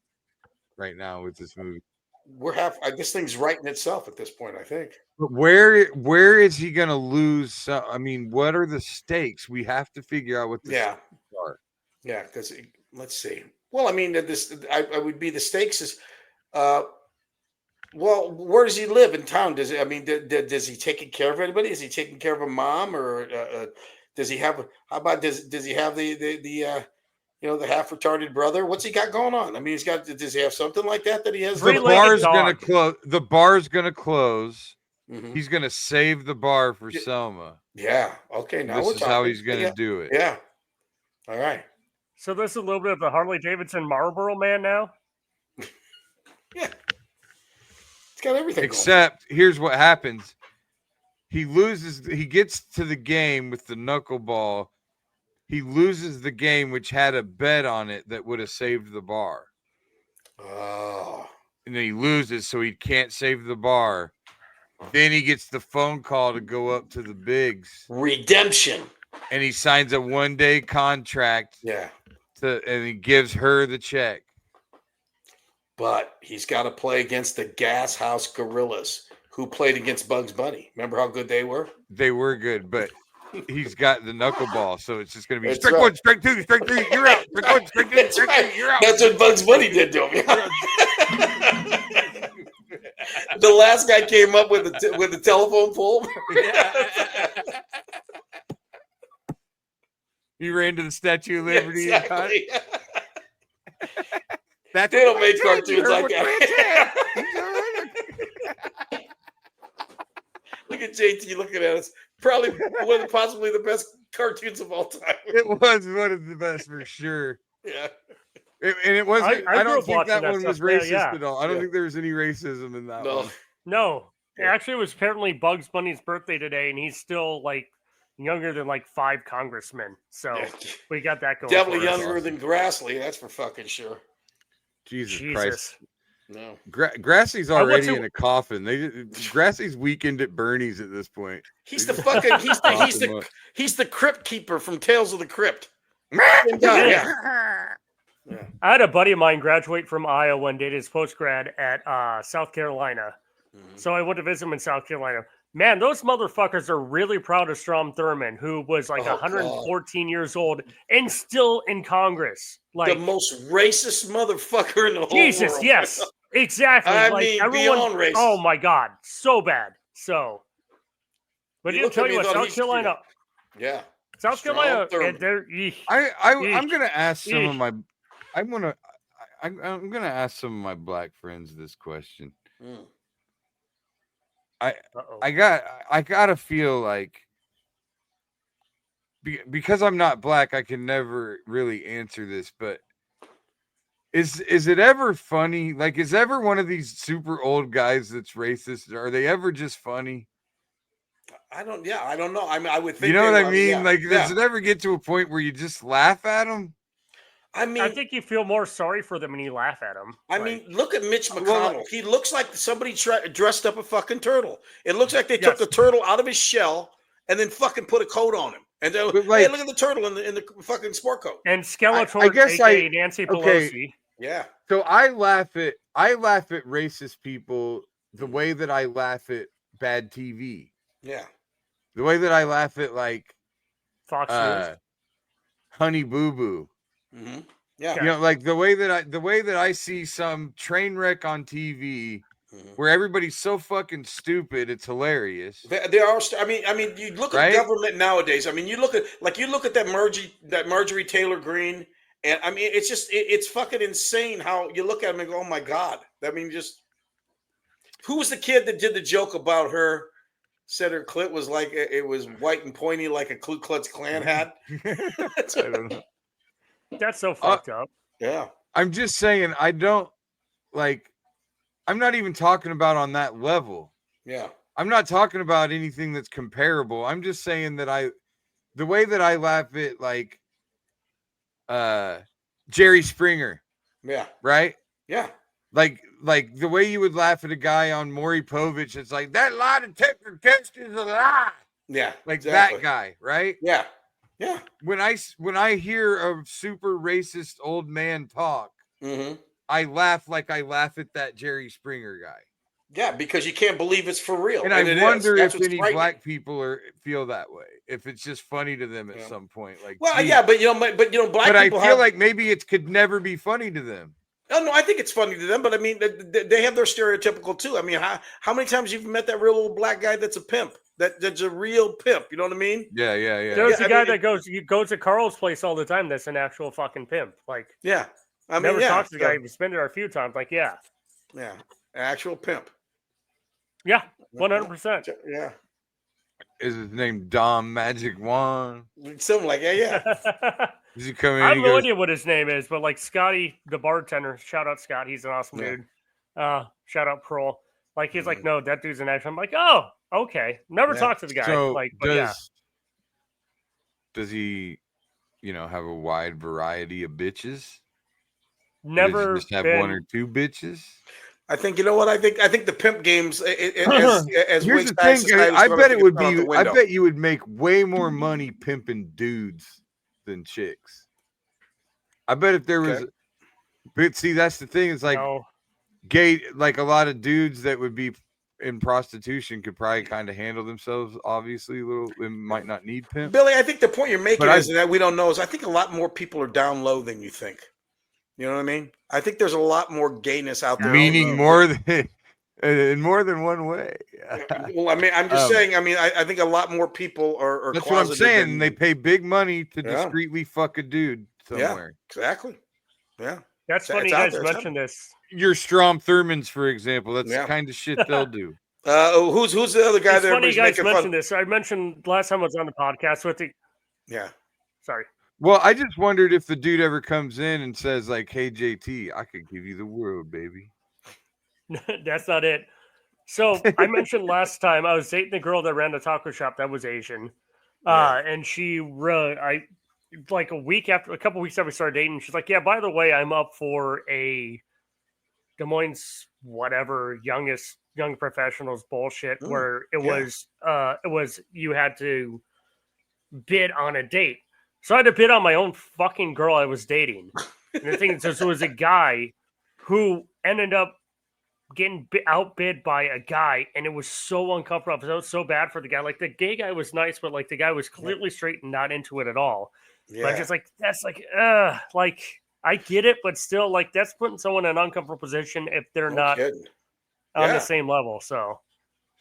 right now with this movie. This thing's writing itself at this point, I think. But where is he going to lose? What are the stakes? We have to figure out what the stakes are. Yeah, because let's see. Well, I would be the stakes is Well, where does he live in town? Does he, I mean, does he taking care of anybody? Is he taking care of a mom, or does he have? How about does he have the the half retarded brother? What's he got going on? I mean, does he have something like that he has? The bar's gonna close. The bar's gonna close. Mm-hmm. He's gonna save the bar for Selma. Yeah. Okay. Now this is how he's gonna do it. Yeah. All right. So this is a little bit of the Harley Davidson Marlboro Man now. Yeah. It's got everything. Except here's what happens. He loses. He gets to the game with the knuckleball. He loses the game, which had a bet on it that would have saved the bar. Oh. And then he loses, so he can't save the bar. Then he gets the phone call to go up to the bigs. Redemption. And he signs a 1-day contract. Yeah. And he gives her the check. But he's got to play against the Gas House Gorillas, who played against Bugs Bunny. Remember how good they were? They were good, but he's got the knuckleball, so it's just going to be strike one, strike two, you're out. Strike one, strike two, strike two, you're out. That's what Bugs Bunny did to him. The last guy came up with the telephone pole. He ran to the Statue of Liberty. Exactly. They don't make cartoons like that. Look at JT looking at us. Probably possibly the best cartoons of all time. It was one of the best for sure. Yeah. And it wasn't. I don't think that one was racist at all. I don't Yeah. think there was any racism in that one. No. Yeah. Actually, it was apparently Bugs Bunny's birthday today, and he's still like younger than like 5 congressmen. So we got that going. Definitely younger than Grassley. That's for fucking sure. Jesus Christ. No. Grassley's already in a coffin. Grassley's weekend at Bernie's at this point. He's the fucking he's the crypt keeper from Tales of the Crypt. Yeah. I had a buddy of mine graduate from Iowa and did his post-grad at South Carolina. Mm-hmm. So I went to visit him in South Carolina. Man, those motherfuckers are really proud of Strom Thurmond, who was like 114 years old and still in Congress. Like the most racist motherfucker in the whole Jesus, world. yes, exactly. I like mean, everyone, beyond racist. Oh my God, so bad. So, but You didn't tell look at you me what, and South Carolina. Yeah. South Strom Carolina, Thurmond. I'm gonna ask some of my I'm gonna ask some of my black friends this question. Mm. I gotta feel like because I'm not black, I can never really answer this, but is it ever funny? Like, is ever one of these super old guys that's racist? Are they ever just funny? I don't know. I mean, I would think. You know what I mean? Yeah, like, does it ever get to a point where you just laugh at them? I mean, I think you feel more sorry for them when you laugh at them. I mean, look at Mitch McConnell. He looks like somebody dressed up a fucking turtle. It looks like they took the turtle out of his shell and then fucking put a coat on him. And then, hey, look at the turtle in the fucking sport coat. And Skeletor, I guess aka Nancy Pelosi. Okay. Yeah. So I laugh at racist people the way that I laugh at bad TV. Yeah. The way that I laugh at like Fox News. Honey Boo Boo. Mm-hmm. Yeah. You know, like the way that I see some train wreck on TV where everybody's so fucking stupid, it's hilarious. They are. I mean, you look at government nowadays. I mean, you look at that Marjorie Taylor Greene, and I mean, it's just it's fucking insane how you look at them and go, oh my God. I mean, just who was the kid that did the joke about her? Said her clit was like it was white and pointy like a Ku Klux Klan hat. I don't know. That's so fucked up. Yeah. I'm just saying, I'm not even talking about on that level. Yeah. I'm not talking about anything that's comparable. I'm just saying that the way that I laugh at like Jerry Springer. Yeah. Right? Yeah. Like the way you would laugh at a guy on Maury Povich, it's like that lie detector test is a lie. Yeah. Like that guy, right? Yeah. Yeah. When I hear a super racist old man talk, I laugh like I laugh at that Jerry Springer guy. Yeah, because you can't believe it's for real. And I wonder if any black people feel that way. If it's just funny to them at some point. Like, well, geez. Yeah, but black people. But I feel like maybe it could never be funny to them. Oh no, I think it's funny to them, but I mean, they have their stereotypical too. I mean, how many times you've met that real old black guy that's a pimp? That's a real pimp. You know what I mean? Yeah. There's a guy that goes to Carl's place all the time. That's an actual fucking pimp. Like, yeah, I mean, never talked to the guy. We've been there a few times. Like, yeah, actual pimp. Yeah, 100%. Yeah. Is his name Dom Magic Wand? Something like that, yeah. Does he come in? I have no idea what his name is, but like Scotty, the bartender, shout out Scott, he's an awesome dude. Shout out Pearl. Like he's like, no, that dude's an action. I'm like, oh, okay. Never talked to the guy. So like, does he, have a wide variety of bitches? Never just have one or two bitches. I think I think the pimp games. As here's the thing, I bet it would be. I bet you would make way more money pimping dudes than chicks. I bet if there was, but see, that's the thing. It's like gay, like a lot of dudes that would be in prostitution could probably kind of handle themselves. Obviously, a little, they might not need pimp. Billy, I think the point you're making is that we don't know. Is I think a lot more people are down low than you think. You know what I mean? I think there's a lot more gayness out there. Meaning more than in more than one way. Well, I mean, I'm just saying. I mean, I think a lot more people are. That's what I'm saying. They pay big money to discreetly fuck a dude somewhere. Yeah, exactly. Yeah, that's funny. You guys mentioned this. Your Strom Thurmans, for example. That's the kind of shit they'll do. Who's the other guy? It's funny you guys mentioned this. I mentioned last time I was on the podcast with the. Yeah. Sorry. Well, I just wondered if the dude ever comes in and says, like, hey, JT, I could give you the world, baby. That's not it. So I mentioned last time I was dating a girl that ran a taco shop that was Asian. And she a couple weeks after we started dating, she's like, yeah, by the way, I'm up for a Des Moines, whatever, young professionals bullshit where it was you had to bid on a date. So I had to bid on my own fucking girl I was dating. And the thing is, it was a guy who ended up getting outbid by a guy, and it was so uncomfortable. It was so bad for the guy. Like, the gay guy was nice, but like the guy was clearly straight and not into it at all. Yeah. But just like, that's like, like, I get it, but still, like, that's putting someone in an uncomfortable position if they're not on the same level.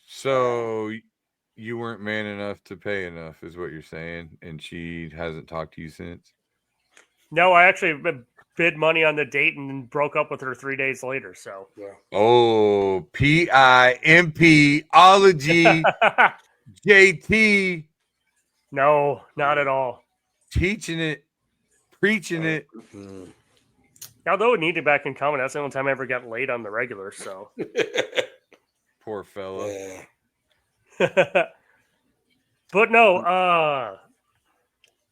So you weren't man enough to pay enough, is what you're saying, and she hasn't talked to you since? No, I actually bid money on the date and broke up with her 3 days later. So, oh, PIMP-ology, JT. No, not at all. Teaching it, preaching it. Although it needed back in comedy, that's the only time I ever got laid on the regular. So, poor fella. But no,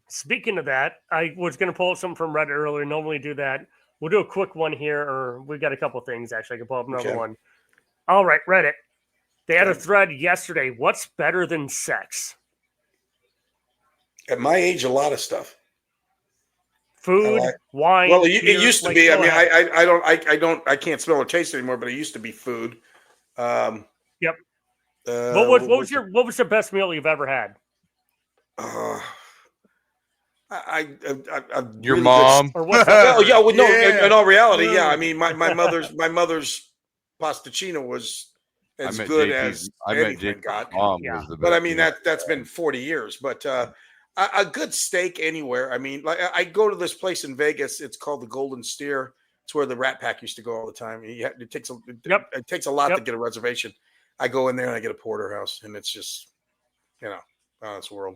speaking of that, I was going to pull up something from Reddit earlier. Normally do that. We'll do a quick one here, or we've got a couple things actually. I can pull up another one. All right, Reddit. They had a thread yesterday. What's better than sex? At my age, a lot of stuff. Food, wine. Well, it used to be. I mean, I can't smell or taste anymore, but it used to be food. Yep. What was the best meal you've ever had? Your mom. Or what's in all reality, yeah. I mean, my mother's pasticino was as good as anything got. But I mean, that's been 40 years. But a good steak anywhere. I mean, like, I go to this place in Vegas. It's called the Golden Steer. It's where the Rat Pack used to go all the time. It takes a lot to get a reservation. I go in there and I get a porterhouse, and it's just, out of this world.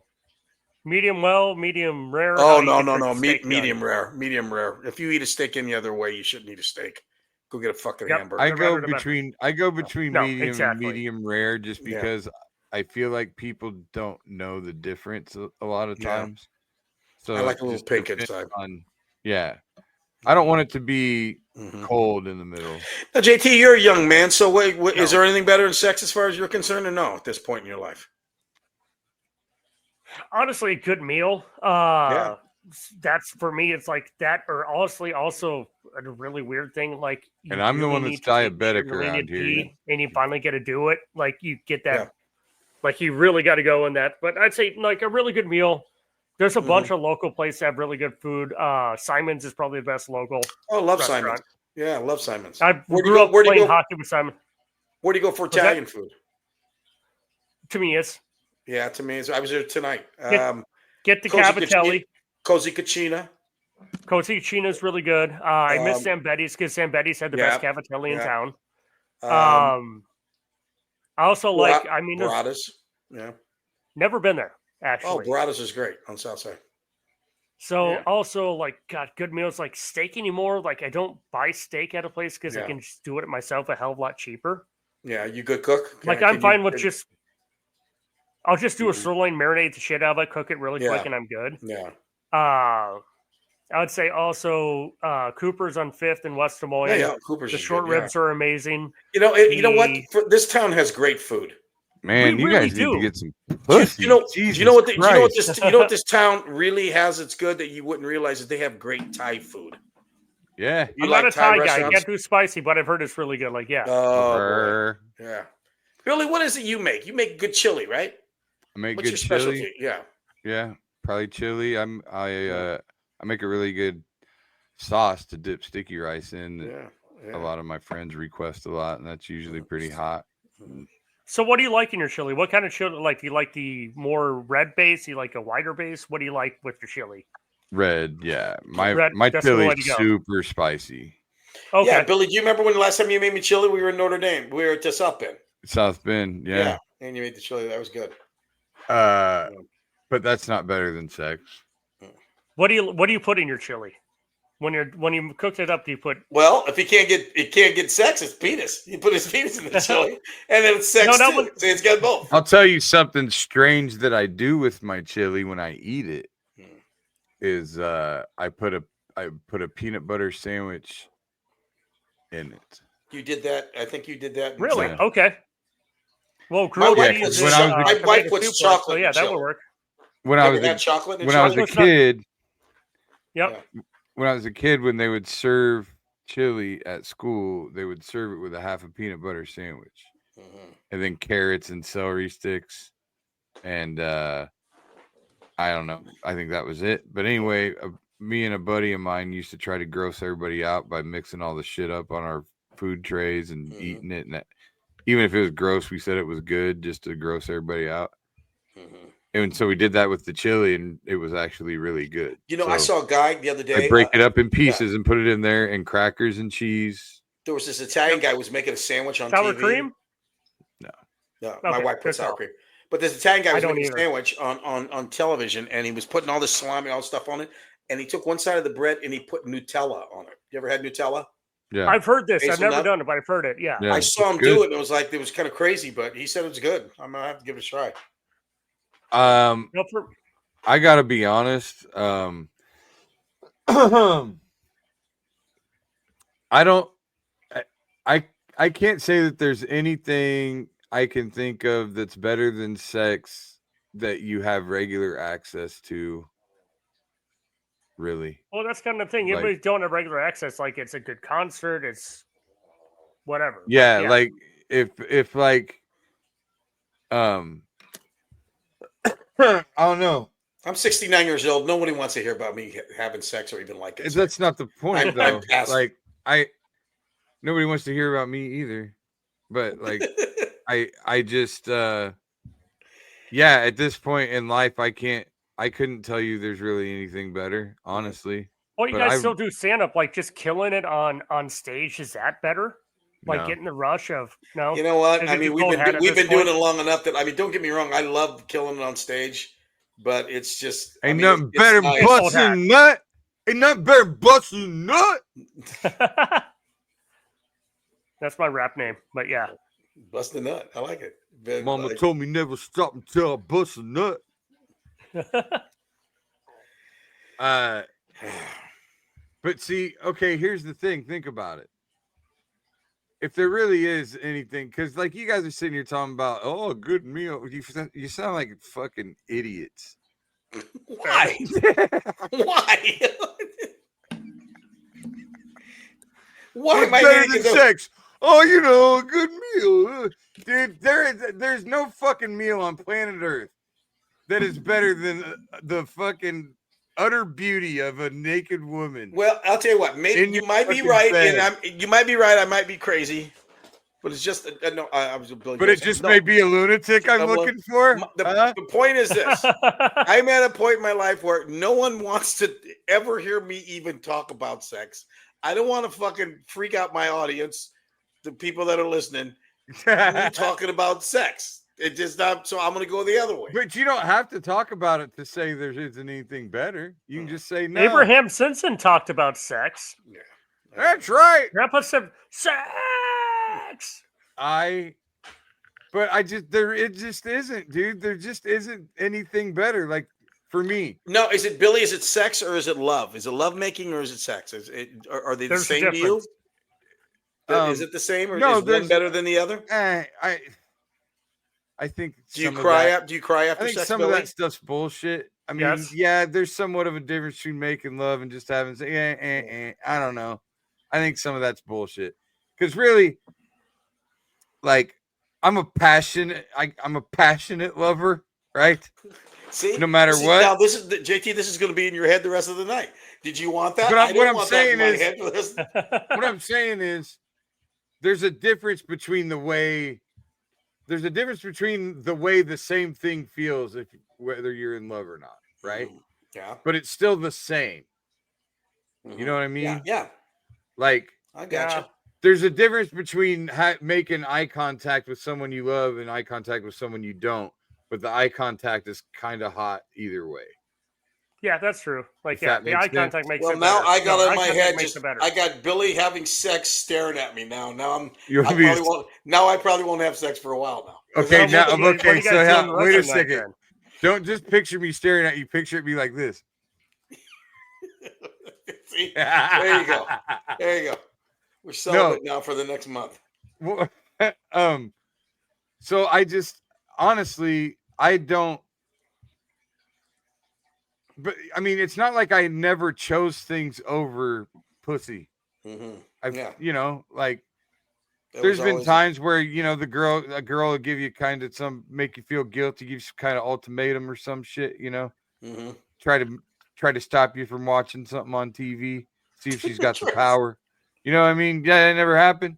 Medium well, medium rare. Oh no, medium rare, medium rare. If you eat a steak any other way, you shouldn't eat a steak. Go get a fucking hamburger. I go between medium and medium rare, just because I feel like people don't know the difference a lot of times. So I like a little pink inside. I don't want it to be cold in the middle. Now, JT, you're a young man, so is there anything better in sex as far as you're concerned, or no, at this point in your life? Honestly, a good meal. That's for me. It's like that, or honestly, also a really weird thing. Like, and I'm the one that's diabetic around here, and you finally get to do it. Like, you get that. Like, you really got to go in that. But I'd say like a really good meal. There's a bunch of local places that have really good food. Simon's is probably the best local. Oh, love Simon's. Yeah, I love Simon's. I grew up playing hockey with Simon. Where do you go for Italian food? To me, it's. Yeah, to me, I was there tonight. Get the Cavatelli. Cozy Cucina. Cozy Cucina is really good. I miss Zambetti's because Zambetti's had the best Cavatelli in town. I also Barada's. Yeah. Never been there, actually. Oh, Barada's is great on South Side. So also, got good meals like steak anymore. Like, I don't buy steak at a place because I can just do it myself a hell of a lot cheaper. Yeah, you good cook? I'm fine with just... I'll just do a sirloin, marinate the shit out of it, cook it really quick, and I'm good. Yeah. I would say also Cooper's on 5th in West Des Moines. Yeah, Cooper's. The short ribs are amazing. You know what? This town has great food. Man, you guys need to get some pussy. You know what this town really has? It's good that you wouldn't realize that they have great Thai food. Yeah, I'm not a Thai guy. I can't do spicy, but I've heard it's really good. Oh, yeah. Billy, what is it you make? You make good chili, right? I make What's good your chili. specialty? Yeah, probably chili. I make a really good sauce to dip sticky rice in. Yeah. A lot of my friends request a lot, and that's usually pretty hot. So what do you like in your chili? What kind of chili? Like, do you like the more red base? Do you like a whiter base? What do you like with your chili? Red, yeah. My chili's super spicy. Okay. Yeah, Billy, do you remember when the last time you made me chili? We were in Notre Dame. We were at South Bend. South Bend, yeah. And you made the chili. That was good. But that's not better than sex. What do you put in your chili? When you cooked it up, do you put? Well, if he can't get sex, it's penis. You put his penis in the chili, and then it's sex too. So it's got both. I'll tell you something strange that I do with my chili when I eat it is I put a peanut butter sandwich in it. You did that. I think you did that. Really? Yeah. Okay. Well, my wife puts chocolate. So yeah, that would work. When I was a kid. Yep. When I was a kid, when they would serve chili at school, they would serve it with a half a peanut butter sandwich, and then carrots and celery sticks, and I don't know. I think that was it. But anyway, me and a buddy of mine used to try to gross everybody out by mixing all the shit up on our food trays and eating it. And even if it was gross, we said it was good just to gross everybody out. And so we did that with the chili, and it was actually really good. I saw a guy the other day. I break it up in pieces and put it in there, and crackers and cheese. There was this Italian guy who was making a sandwich on sour TV. Cream? No, my wife put sour cream. But this Italian guy was making a sandwich on television, and he was putting all this salami, all this stuff on it, and he took one side of the bread and he put Nutella on it. You ever had Nutella? Yeah, I've heard this. I've never done it, but I've heard it. Yeah. I saw him do it, and it was kind of crazy, but he said it was good. I'm gonna have to give it a try. I gotta be honest. I can't say that there's anything I can think of that's better than sex that you have regular access to. Really? Well, that's kind of the thing. Everybody don't have regular access. Like, it's a good concert. It's whatever. Yeah, like if like I don't know. I'm 69 years old. Nobody wants to hear about me having sex or even like it. That's not the point, though. Nobody wants to hear about me either. But like, I just, at this point in life, I couldn't tell you there's really anything better, honestly. Well, you guys still do stand up, like just killing it on stage. Is that better? Like getting the rush of no. You know what? I mean, we've been doing it long enough that don't get me wrong. I love killing it on stage, but it's just ain't nothing better than busting nut. Ain't nothing better than busting nut. That's my rap name, but yeah, busting nut. I like it. Mama told me never stop until I bust a nut. But see, okay, here's the thing. Think about it. If there really is anything, because like you guys are sitting here talking about, a good meal. You sound like fucking idiots. Why? Why? Why am I better than sex? Oh, a good meal, dude. There's no fucking meal on planet Earth that is better than the fucking utter beauty of a naked woman. Well, I'll tell you what. Maybe you might be right, and you might be right. I might be crazy, but it's just no. I was Billy. But it just may be a lunatic I'm looking for. The point is this: I'm at a point in my life where no one wants to ever hear me even talk about sex. I don't want to fucking freak out my audience, the people that are listening, me talking about sex. It just not. So I'm going to go the other way. But you don't have to talk about it to say there isn't anything better. You can just say no. Abraham Simpson talked about sex. Yeah, that's right. Grandpa said sex. It just isn't, dude. There just isn't anything better. Like for me. No, is it Billy? Is it sex or is it love? Is it love making or is it sex? Are they the same to you? Is it the same or is one better than the other? I think. Do you cry after I think sex? Some Billy? of that stuff's bullshit. I mean, yeah, there's somewhat of a difference between making love and just having. I don't know. I think some of that's bullshit. Because really, like, I'm a passionate lover, right? See, no matter what. Now this is JT. This is going to be in your head the rest of the night. Did you want that? But what I'm saying is, there's a difference between the way the same thing feels whether you're in love or not, right? Yeah. But it's still the same. You know what I mean? Yeah. Like, I gotcha. There's a difference between making eye contact with someone you love and eye contact with someone you don't. But the eye contact is kind of hot either way. Yeah, that's true. Like, the eye contact makes it better. Well, now I got in my head, I got Billy having sex staring at me now. Now I probably won't have sex for a while now. Okay, so wait a second. Don't just picture me staring at you. Picture it be like this. See? There you go. We're celibate now for the next month. So I just honestly, I don't. But I mean, it's not like I never chose things over pussy. Like there's been times where a girl will give you kind of make you feel guilty, give you some kind of ultimatum or some shit. Try to stop you from watching something on TV. See if she's got the power. You know what I mean? Yeah, it never happened.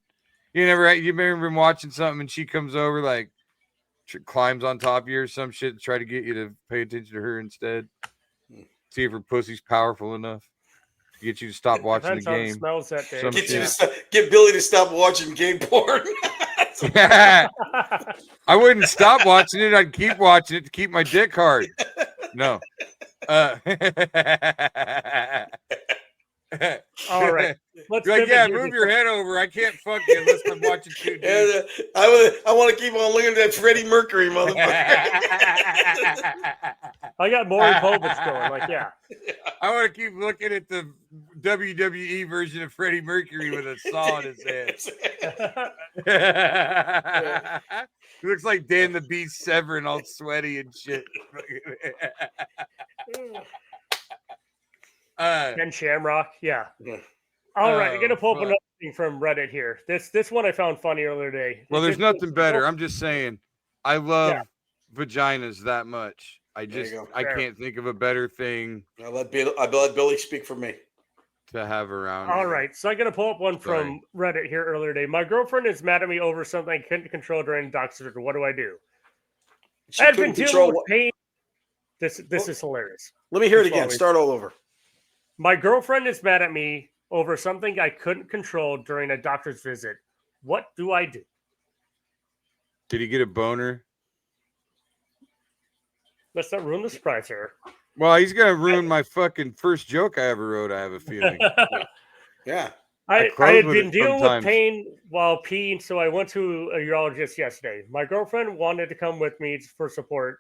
You've never been watching something and she comes over like climbs on top of you or some shit to try to get you to pay attention to her instead. See if her pussy's powerful enough to get you to stop watching the game. Smells that day. Get Billy to stop watching gay porn. Yeah. I wouldn't stop watching it. I'd keep watching it to keep my dick hard. No. All right. Move your head over. I can't fuck you unless I'm watching two dudes. I want to keep on looking at that Freddie Mercury motherfucker. I got Maury Povich going. I want to keep looking at the WWE version of Freddie Mercury with a saw in his head. He looks like Dan the Beast Severn, all sweaty and shit. Ken Shamrock, yeah. All right, I'm gonna pull up another thing from Reddit here. This one I found funny earlier today. Well, there's nothing better. I'm just saying, I love vaginas that much. I can't think of a better thing. I let Billy speak for me to have around. All right, so I'm gonna pull up one from Reddit here earlier today. My girlfriend is mad at me over something I couldn't control during the doctor's visit. What do I do? I had been dealing with pain. This is hilarious. Let me hear it again. Start all over. My girlfriend is mad at me over something I couldn't control during a doctor's visit. What do I do? Did he get a boner? Let's not ruin the surprise here. Well, he's going to ruin my fucking first joke I ever wrote, I have a feeling. Yeah. I had been dealing with pain while peeing, so I went to a urologist yesterday. My girlfriend wanted to come with me for support,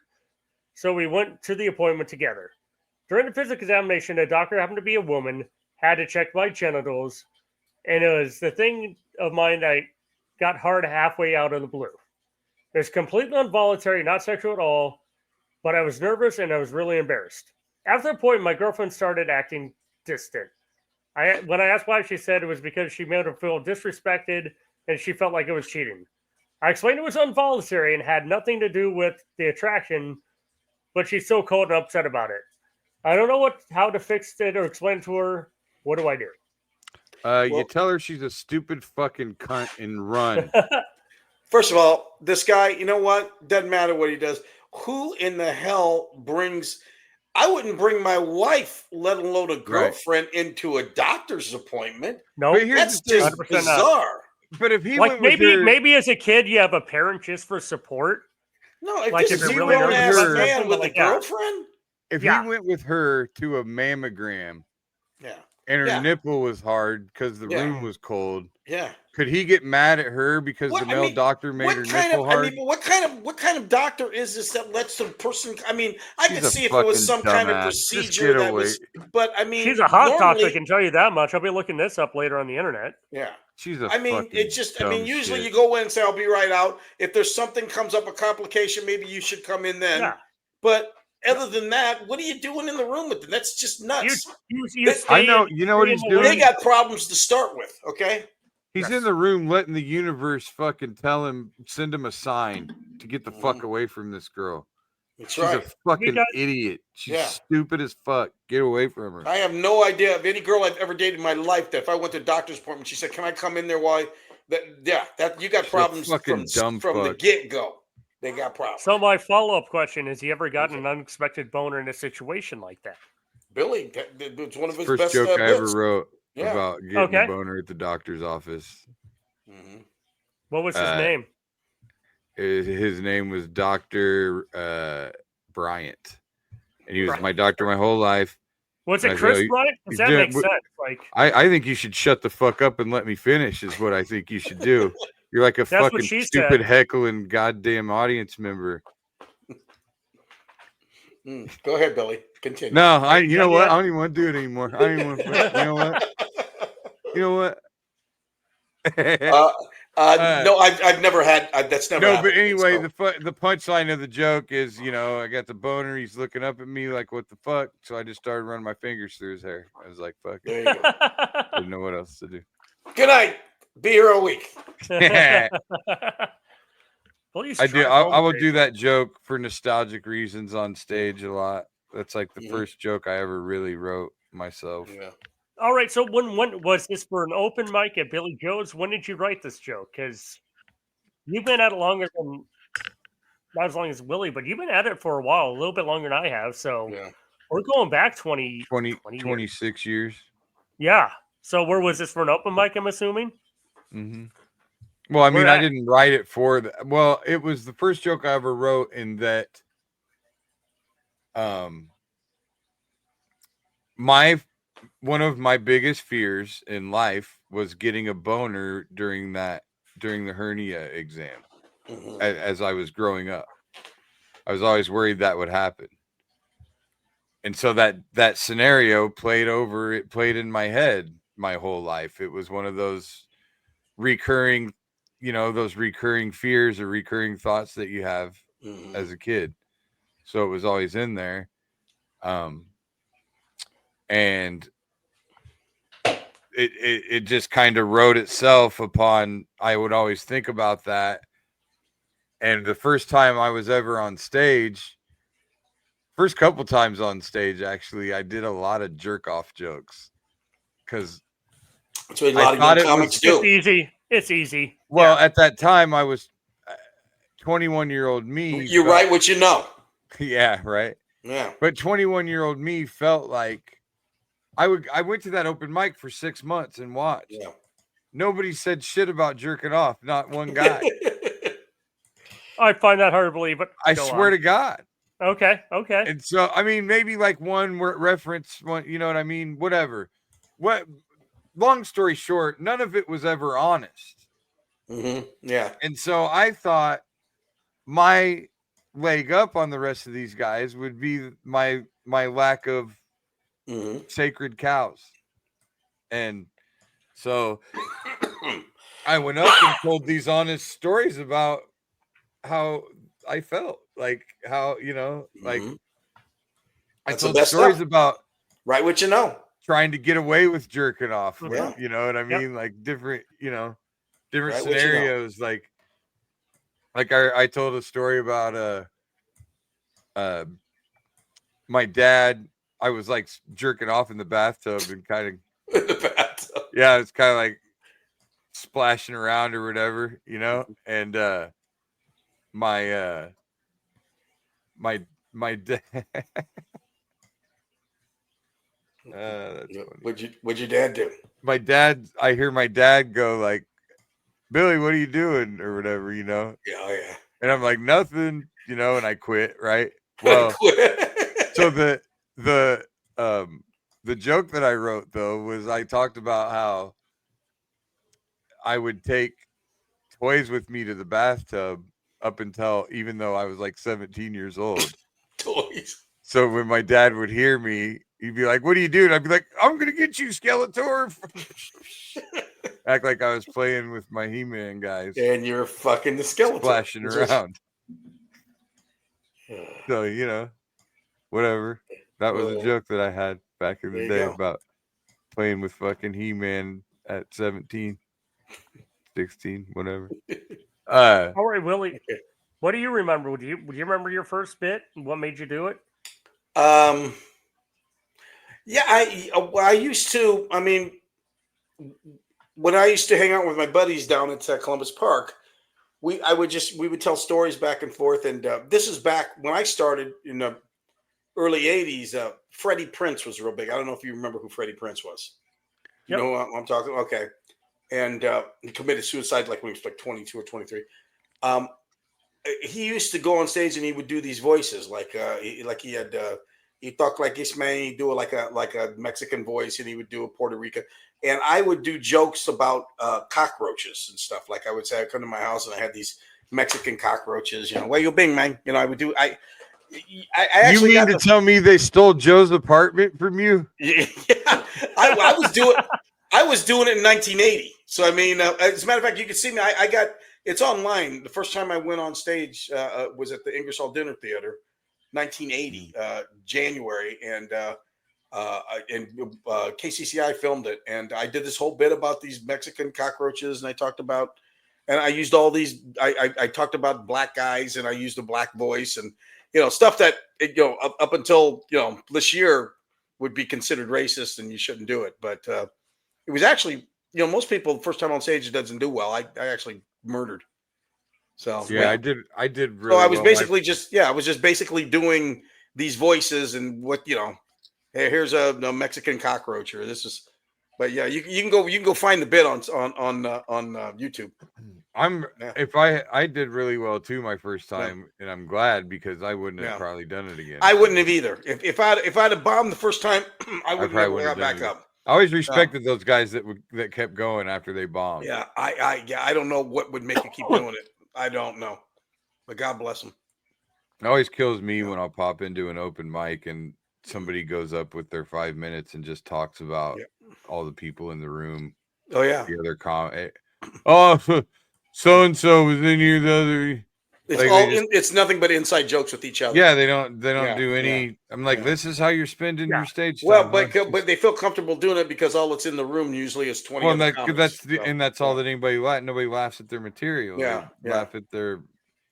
so we went to the appointment together. During the physical examination, the doctor happened to be a woman, had to check my genitals, and it was the thing of mine that got hard halfway out of the blue. It was completely involuntary, not sexual at all, but I was nervous and I was really embarrassed. After the point, my girlfriend started acting distant. When I asked why, she said it was because she made her feel disrespected and she felt like it was cheating. I explained it was involuntary and had nothing to do with the attraction, but she's so cold and upset about it. I don't know how to fix it or explain to her. What do I do? You tell her she's a stupid fucking cunt and run. First of all, this guy, you know what? Doesn't matter what he does. Who in the hell brings? I wouldn't bring my wife, let alone a girlfriend, into a doctor's appointment. No, But that's just bizarre. But if he like went maybe as a kid you have a parent just for support. No, if Like this if is you're a really grown nervous ass about man something, with like, a girlfriend, if he went with her to a mammogram, yeah, and her nipple was hard because the room was cold, could he get mad at her because the male doctor made her nipple hard? I mean, what kind of doctor is this that lets a person? I mean, I could see if it was some dumbass. kind of procedure that was, but I mean, she's a hot topic. I can tell you that much. I'll be looking this up later on the internet. Yeah. She's a I mean, fucking it just, I mean, dumb usually shit. you go in and say, I'll be right out. If there's something comes up, a complication, maybe you should come in then. Yeah. But other than that, what are you doing in the room with them? That's just nuts. I know, you know what he's doing? They got problems to start with, okay? He's in the room letting the universe fucking tell him, send him a sign to get the fuck away from this girl. That's She's a fucking idiot. She's stupid as fuck. Get away from her. I have no idea of any girl I've ever dated in my life that if I went to a doctor's appointment, she said, "Can I come in there while?" That you got problems from the get go. They got problems. So my follow up question: has he ever gotten an unexpected boner in a situation like that? Billy, it's one of his first best joke I ever bits. wrote about getting a boner at the doctor's office. Mm-hmm. What was his name? His name was Dr. Bryant, and he was my doctor my whole life. Was it Chris Bryant? Does that make sense? Like, I think you should shut the fuck up and let me finish. Is what I think you should do. You're like a fucking stupid heckling goddamn audience member. Go ahead, Billy. Continue. No, you know what? I don't even want to do it anymore. I don't even want to. You know what? You know what? No, I've never had. That's never. No, but anyway, the punchline of the joke is, you know, I got the boner. He's looking up at me like, "What the fuck?" So I just started running my fingers through his hair. I was like, "Fuck it." There you go. Didn't know what else to do. Good night. Be here a week. I do. I will do that joke for nostalgic reasons on stage a lot. That's like the first joke I ever really wrote myself. Yeah. All right. So when was this for an open mic at Billy Joe's? When did you write this joke? Because you've been at it longer than, not as long as Willie, but you've been at it for a while, a little bit longer than I have. So we're going back 26 years. Yeah. So where was this for an open mic, I'm assuming? Mm-hmm. Well, I mean, I didn't write it for the. Well, it was the first joke I ever wrote in that. One of my biggest fears in life was getting a boner during the hernia exam. As I was growing up, I was always worried that would happen, and so that scenario played in my head my whole life. It was one of those recurring fears or recurring thoughts that you have as a kid. So it was always in there. And it just kind of wrote itself upon, I would always think about that. And the first time I was ever on stage, first couple times on stage, actually, I did a lot of jerk off jokes because that's what a lot of young comics do. It's easy. It's easy. Well, at that time, I was 21-year-old me. You write what you know. Yeah, right. Yeah. But 21-year-old me felt like I went to that open mic for 6 months and watched. Yeah. Nobody said shit about jerking off. Not one guy. I find that hard to believe, but I swear to God. Okay. And so, I mean, maybe like one reference, one, you know what I mean? Whatever. Long story short, none of it was ever honest. Mm-hmm. Yeah. And so I thought my leg up on the rest of these guys would be my lack of sacred cows. And so I went up and told these honest stories about how I felt, like how, you know, like I told stories about write what you know, trying to get away with jerking off. Yeah. You know what I mean? Like different, you know, different scenarios. You know. Like I told a story about my dad. I was like jerking off in the bathtub and kind of In the bathtub. yeah, it's kind of like splashing around or whatever, you know. And my dad. That's funny. What'd your dad do? My dad, I hear my dad go like, Billy, what are you doing? Or whatever, you know? Yeah, oh, yeah. And I'm like, nothing, you know, and I quit, right? Well, so the joke that I wrote though was I talked about how I would take toys with me to the bathtub up until even though I was like 17 years old. Toys. So when my dad would hear me, he'd be like, "What are you doing?" I'd be like, "I'm gonna get you, Skeletor." Act like I was playing with my He-Man guys. And you're fucking the Skeletor. Splashing around. So, you know, whatever. That was a joke that I had back in the day about playing with fucking He-Man at 17, 16, whatever. All right, Willie. What do you remember? Would you remember your first bit? What made you do it? Yeah, I used to. I mean, when I used to hang out with my buddies down at Columbus Park, we would tell stories back and forth. And this is back when I started in the early '80s. Freddie Prinze was real big. I don't know if you remember who Freddie Prinze was. You know who I'm talking? Okay, and he committed suicide like when he was like 22 or 23. He used to go on stage and he would do these voices he talked like this man. He'd do like a Mexican voice, and he would do a Puerto Rican. And I would do jokes about cockroaches and stuff. Like I would say, I'd come to my house and I had these Mexican cockroaches. You know, where you been, man? You know, I would do. I actually. You mean to tell me they stole Joe's apartment from you? Yeah, I was doing. I was doing it in 1980. So I mean, as a matter of fact, you can see me. I got. It's online. The first time I went on stage was at the Ingersoll Dinner Theater, 1980, January, and KCCI filmed it. And I did this whole bit about these Mexican cockroaches, and I talked about, and I used all these. I talked about black guys, and I used a black voice, and stuff that up until this year would be considered racist, and you shouldn't do it. But it was actually, most people first time on stage it doesn't do well. I actually murdered. So yeah, I did really. So I was well. basically I was just basically doing these voices and what hey, here's a Mexican cockroach, or this is. But yeah, you can go find the bit on YouTube. I did really well too my first time, and I'm glad because I wouldn't have probably done it again. I wouldn't have either. If I'd have bombed the first time, I wouldn't have got back up. I always respected those guys that kept going after they bombed. Yeah, I don't know what would make you keep doing it. I don't know, but God bless them. It always kills me when I'll pop into an open mic and somebody goes up with their 5 minutes and just talks about all the people in the room. Oh yeah, the other so and so was in here the other. It's nothing but inside jokes with each other. Yeah, they don't do any. Yeah. I'm like, this is how you're spending your stage time. Well, but they feel comfortable doing it because all that's in the room usually is 20. Well, that's all that anybody laughs. Nobody laughs at their material. Yeah, laugh at their.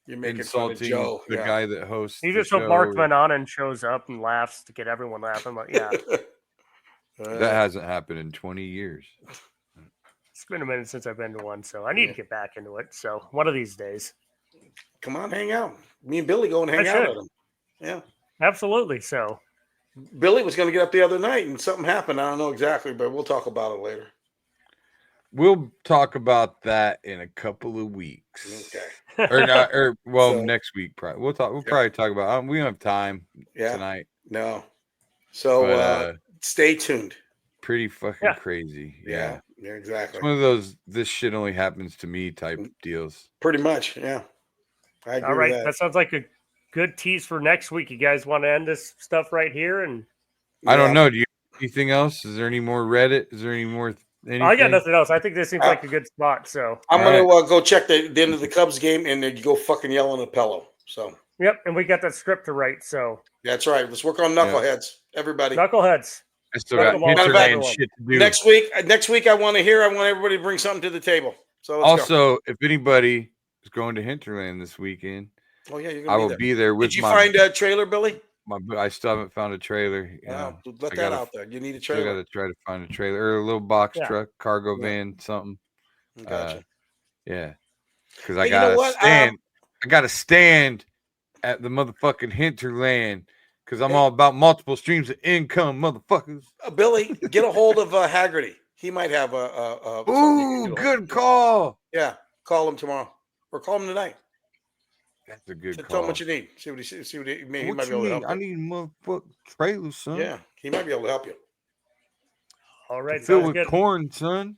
You're making insulting Joe. The guy that hosts. You just hope Mark Van Onen shows up and laughs to get everyone laughing. But yeah, that hasn't happened in 20 years. It's been a minute since I've been to one, so I need to get back into it. So one of these days. Come on, hang out. Me and Billy go and hang out with him. Yeah, absolutely. So Billy was going to get up the other night, and something happened. I don't know exactly, but we'll talk about it later. We'll talk about that in a couple of weeks. Okay. Or not, next week. Probably. We'll probably talk about. We don't have time tonight. No. So stay tuned. Pretty fucking crazy. Yeah, exactly. It's one of those this shit only happens to me type deals. Pretty much, yeah. I agree. All right, with that sounds like a good tease for next week. You guys want to end this stuff right here? And I don't know. Do you have anything else? Is there any more Reddit? Is there any more? Anything? I got nothing else. I think this seems like a good spot. So I'm gonna go check the end of the Cubs game and then go fucking yell on a pillow. So yep, and we got that script to write. So that's right. Let's work on Knuckleheads, everybody. Knuckleheads. I still got HInterland shit to do. Next week, I want everybody to bring something to the table. So also, if anybody is going to HInterland this weekend, you're I will be there with. Did you find a trailer, Billy? I still haven't found a trailer. Let that out there. You need a Still trailer. got to try to find a trailer or a little box Yeah. truck, cargo van, something. Gotcha. Yeah, because Hey, I you know gotta what? stand. I gotta stand at the motherfucking Hinterland because I'm all about multiple streams of income, motherfuckers. Billy, get a hold of Haggerty. He might have a Ooh, good call. Yeah, call him tomorrow or call him tonight. That's a good Tell call. him what you need. See what he maybe he What might be you able to need? help I you. need motherfucking trailers, son. Yeah, he might be able to help you. All right, Filled sounds with good. corn, son.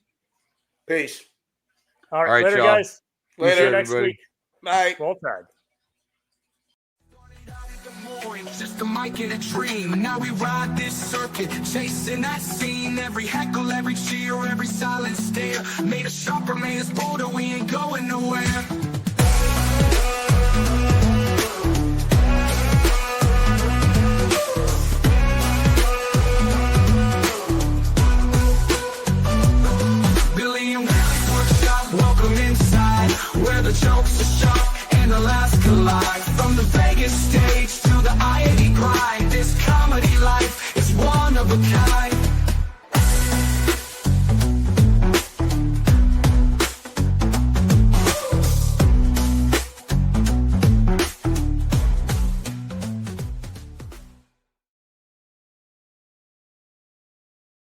Peace. All right, All right, later, y'all. guys. Later, See you next everybody. week. Night. Roll Tide. Just a mic and a dream. Now we ride this circuit, chasing that scene. Every heckle, every cheer, every silent stare made us sharper, made us bolder. We ain't going nowhere.